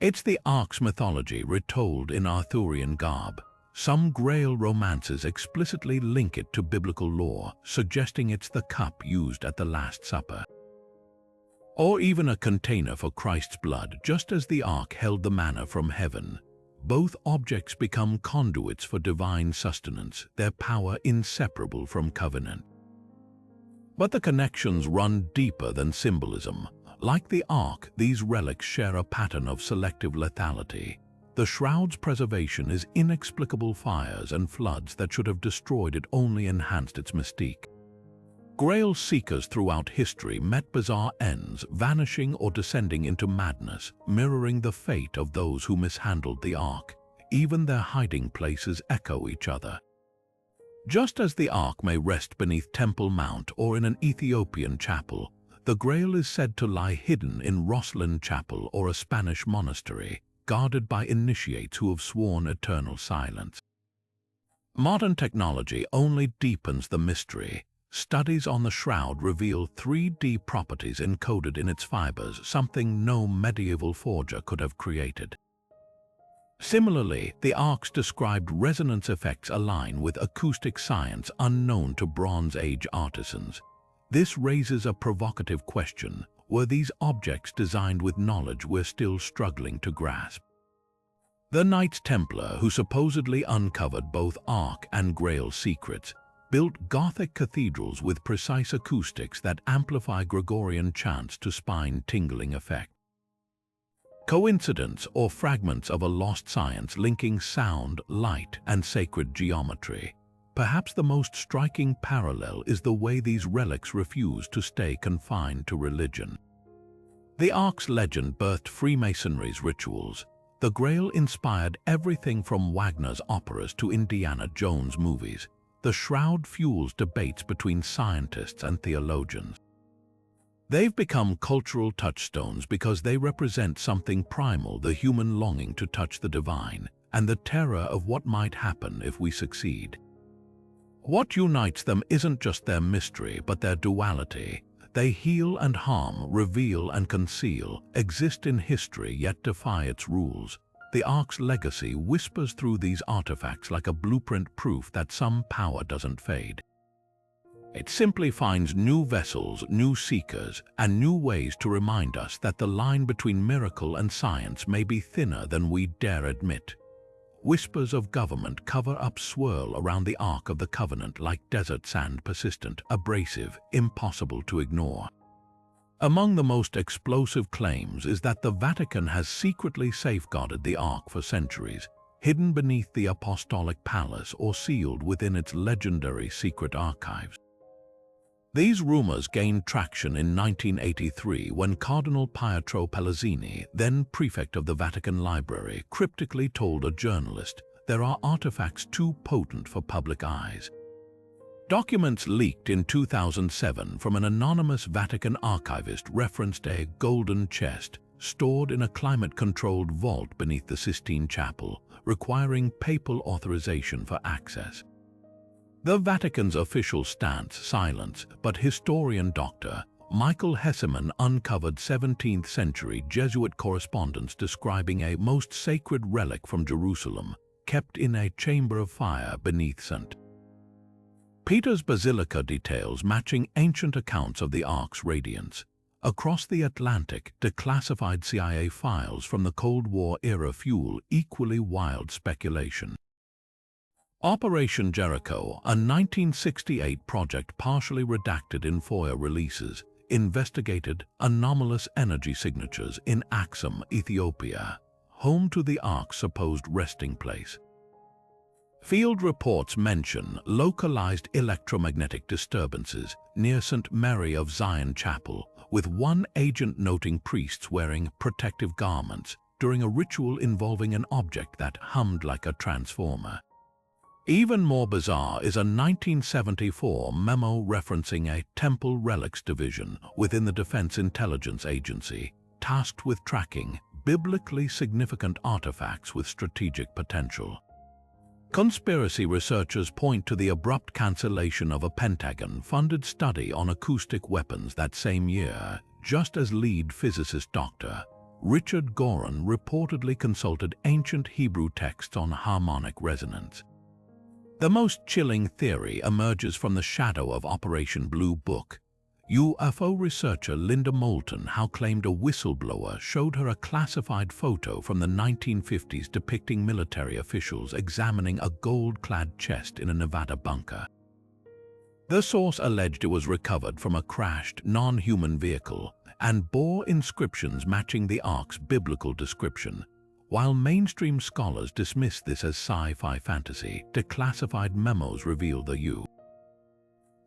[SPEAKER 1] It's the Ark's mythology retold in Arthurian garb. Some Grail romances explicitly link it to biblical lore, suggesting it's the cup used at the Last Supper. Or even a container for Christ's blood, just as the ark held the manna from heaven. Both objects become conduits for divine sustenance, their power inseparable from covenant. But the connections run deeper than symbolism. Like the ark, these relics share a pattern of selective lethality. The shroud's preservation is inexplicable. Fires and floods that should have destroyed it only enhanced its mystique. Grail seekers throughout history met bizarre ends, vanishing or descending into madness, mirroring the fate of those who mishandled the ark. Even their hiding places echo each other. Just as the ark may rest beneath Temple Mount or in an Ethiopian chapel, the Grail is said to lie hidden in Rosslyn Chapel or a Spanish monastery, guarded by initiates who have sworn eternal silence. Modern technology only deepens the mystery. Studies on the shroud reveal 3D properties encoded in its fibers, something no medieval forger could have created. Similarly, the ark's described resonance effects align with acoustic science unknown to Bronze Age artisans. This raises a provocative question. Were these objects designed with knowledge we're still struggling to grasp? The Knights Templar, who supposedly uncovered both ark and Grail secrets, built Gothic cathedrals with precise acoustics that amplify Gregorian chants to spine-tingling effect. Coincidence or fragments of a lost science linking sound, light, and sacred geometry? Perhaps the most striking parallel is the way these relics refuse to stay confined to religion. The ark's legend birthed Freemasonry's rituals. The Grail inspired everything from Wagner's operas to Indiana Jones movies. The shroud fuels debates between scientists and theologians. They've become cultural touchstones because they represent something primal, the human longing to touch the divine, and the terror of what might happen if we succeed. What unites them isn't just their mystery, but their duality. They heal and harm, reveal and conceal, exist in history yet defy its rules. The ark's legacy whispers through these artifacts like a blueprint, proof that some power doesn't fade. It simply finds new vessels, new seekers, and new ways to remind us that the line between miracle and science may be thinner than we dare admit. Whispers of government cover-up swirl around the Ark of the Covenant like desert sand, persistent, abrasive, impossible to ignore. Among the most explosive claims is that the Vatican has secretly safeguarded the Ark for centuries, hidden beneath the Apostolic Palace or sealed within its legendary secret archives. These rumors gained traction in 1983 when Cardinal Pietro Pellizzini, then prefect of the Vatican Library, cryptically told a journalist, "There are artifacts too potent for public eyes." Documents leaked in 2007 from an anonymous Vatican archivist referenced a golden chest stored in a climate-controlled vault beneath the Sistine Chapel, requiring papal authorization for access. The Vatican's official stance, silence, but historian Dr. Michael Hesseman uncovered 17th-century Jesuit correspondence describing a most sacred relic from Jerusalem, kept in a chamber of fire beneath St. Peter's Basilica, details matching ancient accounts of the Ark's radiance. Across the Atlantic, declassified CIA files from the Cold War era fuel equally wild speculation. Operation Jericho, a 1968 project partially redacted in FOIA releases, investigated anomalous energy signatures in Axum, Ethiopia, home to the Ark's supposed resting place. Field reports mention localized electromagnetic disturbances near St. Mary of Zion Chapel, with one agent noting priests wearing protective garments during a ritual involving an object that hummed like a transformer. Even more bizarre is a 1974 memo referencing a Temple Relics division within the Defense Intelligence Agency, tasked with tracking biblically significant artifacts with strategic potential. Conspiracy researchers point to the abrupt cancellation of a Pentagon-funded study on acoustic weapons that same year, just as lead physicist Dr. Richard Gorin reportedly consulted ancient Hebrew texts on harmonic resonance. The most chilling theory emerges from the shadow of Operation Blue Book. UFO researcher Linda Moulton Howe claimed a whistleblower showed her a classified photo from the 1950s depicting military officials examining a gold-clad chest in a Nevada bunker. The source alleged it was recovered from a crashed, non-human vehicle and bore inscriptions matching the Ark's biblical description. While mainstream scholars dismiss this as sci-fi fantasy, declassified memos reveal the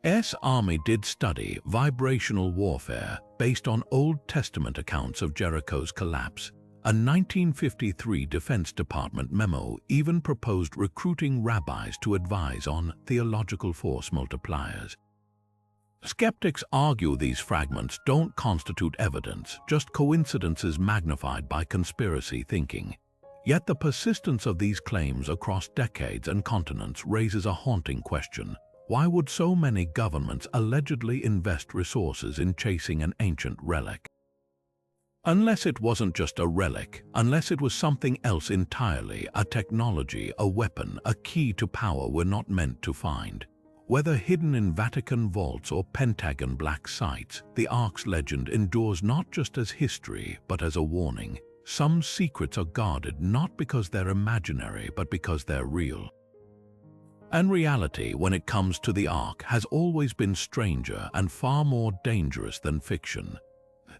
[SPEAKER 1] U.S. Army did study vibrational warfare based on Old Testament accounts of Jericho's collapse. A 1953 Defense Department memo even proposed recruiting rabbis to advise on theological force multipliers. Skeptics argue these fragments don't constitute evidence, just coincidences magnified by conspiracy thinking. Yet the persistence of these claims across decades and continents raises a haunting question. Why would so many governments allegedly invest resources in chasing an ancient relic? Unless it wasn't just a relic, unless it was something else entirely, a technology, a weapon, a key to power we're not meant to find. Whether hidden in Vatican vaults or Pentagon black sites, the Ark's legend endures not just as history, but as a warning. Some secrets are guarded not because they're imaginary, but because they're real. And reality, when it comes to the Ark, has always been stranger and far more dangerous than fiction.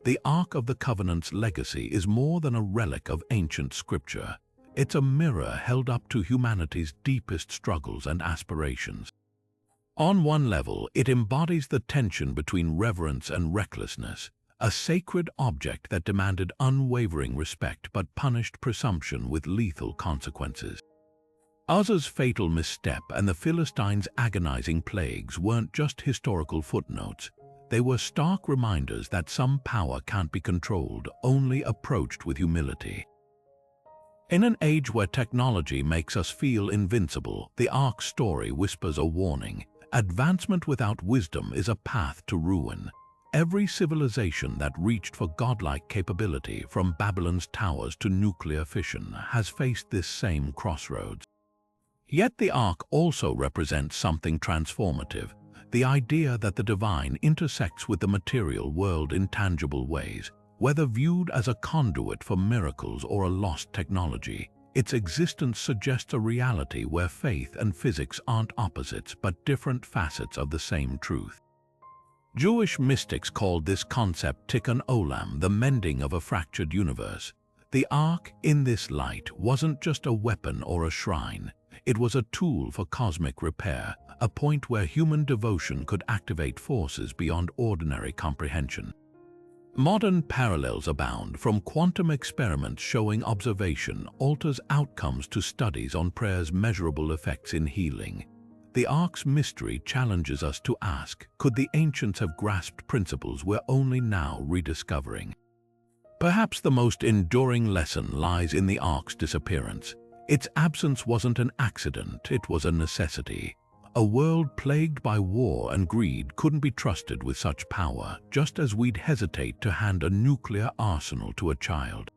[SPEAKER 1] The Ark of the Covenant's legacy is more than a relic of ancient scripture. It's a mirror held up to humanity's deepest struggles and aspirations. On one level, it embodies the tension between reverence and recklessness, a sacred object that demanded unwavering respect but punished presumption with lethal consequences. Uzzah's fatal misstep and the Philistines' agonizing plagues weren't just historical footnotes. They were stark reminders that some power can't be controlled, only approached with humility. In an age where technology makes us feel invincible, the Ark's story whispers a warning. Advancement without wisdom is a path to ruin. Every civilization that reached for godlike capability, from Babylon's towers to nuclear fission, has faced this same crossroads. Yet the Ark also represents something transformative, the idea that the divine intersects with the material world in tangible ways. Whether viewed as a conduit for miracles or a lost technology, its existence suggests a reality where faith and physics aren't opposites but different facets of the same truth. Jewish mystics called this concept tikkun olam, the mending of a fractured universe. The Ark, in this light, wasn't just a weapon or a shrine. It was a tool for cosmic repair, a point where human devotion could activate forces beyond ordinary comprehension. Modern parallels abound, from quantum experiments showing observation alters outcomes to studies on prayer's measurable effects in healing. The Ark's mystery challenges us to ask, could the ancients have grasped principles we're only now rediscovering? Perhaps the most enduring lesson lies in the Ark's disappearance. Its absence wasn't an accident, it was a necessity. A world plagued by war and greed couldn't be trusted with such power, just as we'd hesitate to hand a nuclear arsenal to a child.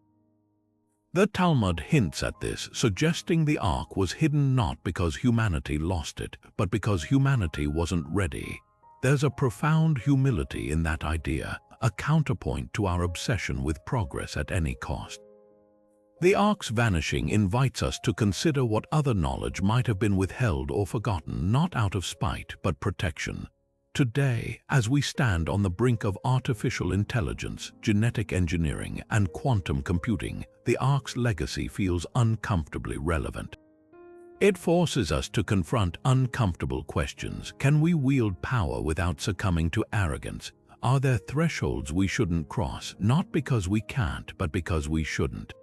[SPEAKER 1] The Talmud hints at this, suggesting the Ark was hidden not because humanity lost it, but because humanity wasn't ready. There's a profound humility in that idea, a counterpoint to our obsession with progress at any cost. The Ark's vanishing invites us to consider what other knowledge might have been withheld or forgotten, not out of spite, but protection. Today, as we stand on the brink of artificial intelligence, genetic engineering, and quantum computing, the Ark's legacy feels uncomfortably relevant. It forces us to confront uncomfortable questions. Can we wield power without succumbing to arrogance? Are there thresholds we shouldn't cross, not because we can't, but because we shouldn't?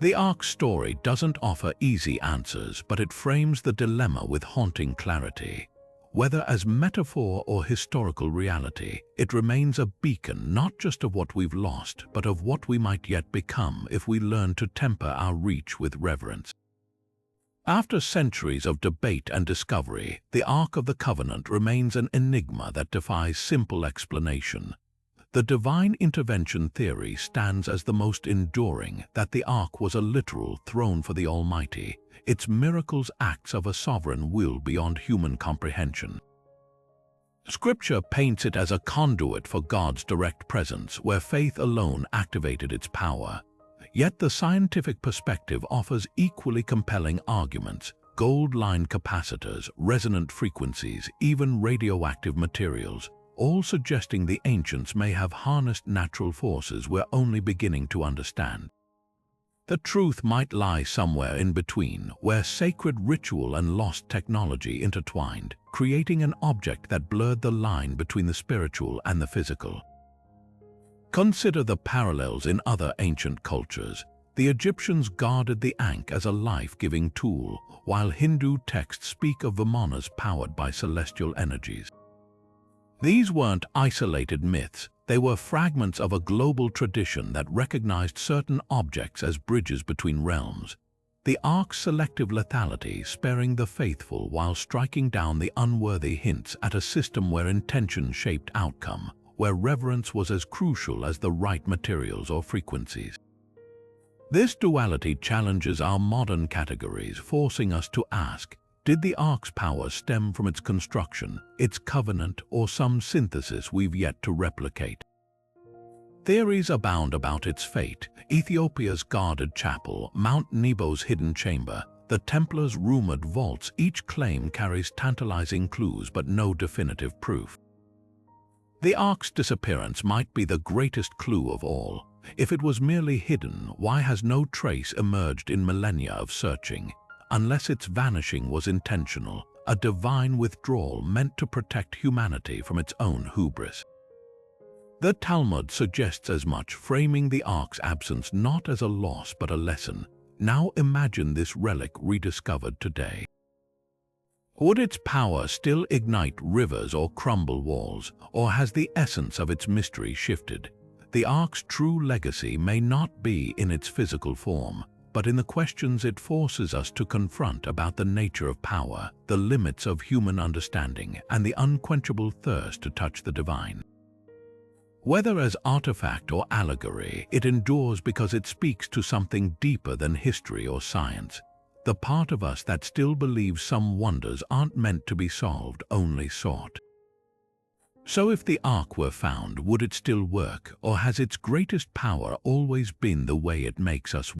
[SPEAKER 1] The Ark's story doesn't offer easy answers, but it frames the dilemma with haunting clarity. Whether as metaphor or historical reality, it remains a beacon not just of what we've lost, but of what we might yet become if we learn to temper our reach with reverence. After centuries of debate and discovery, the Ark of the Covenant remains an enigma that defies simple explanation. The divine intervention theory stands as the most enduring, that the Ark was a literal throne for the Almighty, its miracles acts of a sovereign will beyond human comprehension. Scripture paints it as a conduit for God's direct presence, where faith alone activated its power. Yet the scientific perspective offers equally compelling arguments: gold-lined capacitors, resonant frequencies, even radioactive materials, all suggesting the ancients may have harnessed natural forces we're only beginning to understand. The truth might lie somewhere in between, where sacred ritual and lost technology intertwined, creating an object that blurred the line between the spiritual and the physical. Consider the parallels in other ancient cultures. The Egyptians guarded the Ankh as a life-giving tool, while Hindu texts speak of Vimanas powered by celestial energies. These weren't isolated myths, they were fragments of a global tradition that recognized certain objects as bridges between realms. The Ark's selective lethality, sparing the faithful while striking down the unworthy, hints at a system where intention shaped outcome, where reverence was as crucial as the right materials or frequencies. This duality challenges our modern categories, forcing us to ask, did the Ark's power stem from its construction, its covenant, or some synthesis we've yet to replicate? Theories abound about its fate: Ethiopia's guarded chapel, Mount Nebo's hidden chamber, the Templars' rumored vaults. Each claim carries tantalizing clues but no definitive proof. The Ark's disappearance might be the greatest clue of all. If it was merely hidden, why has no trace emerged in millennia of searching? Unless its vanishing was intentional, a divine withdrawal meant to protect humanity from its own hubris. The Talmud suggests as much, framing the Ark's absence not as a loss but a lesson. Now imagine this relic rediscovered today. Would its power still ignite rivers or crumble walls, or has the essence of its mystery shifted? The Ark's true legacy may not be in its physical form, but in the questions it forces us to confront about the nature of power, the limits of human understanding, and the unquenchable thirst to touch the divine. Whether as artifact or allegory, it endures because it speaks to something deeper than history or science. The part of us that still believes some wonders aren't meant to be solved, only sought. So if the Ark were found, would it still work, or has its greatest power always been the way it makes us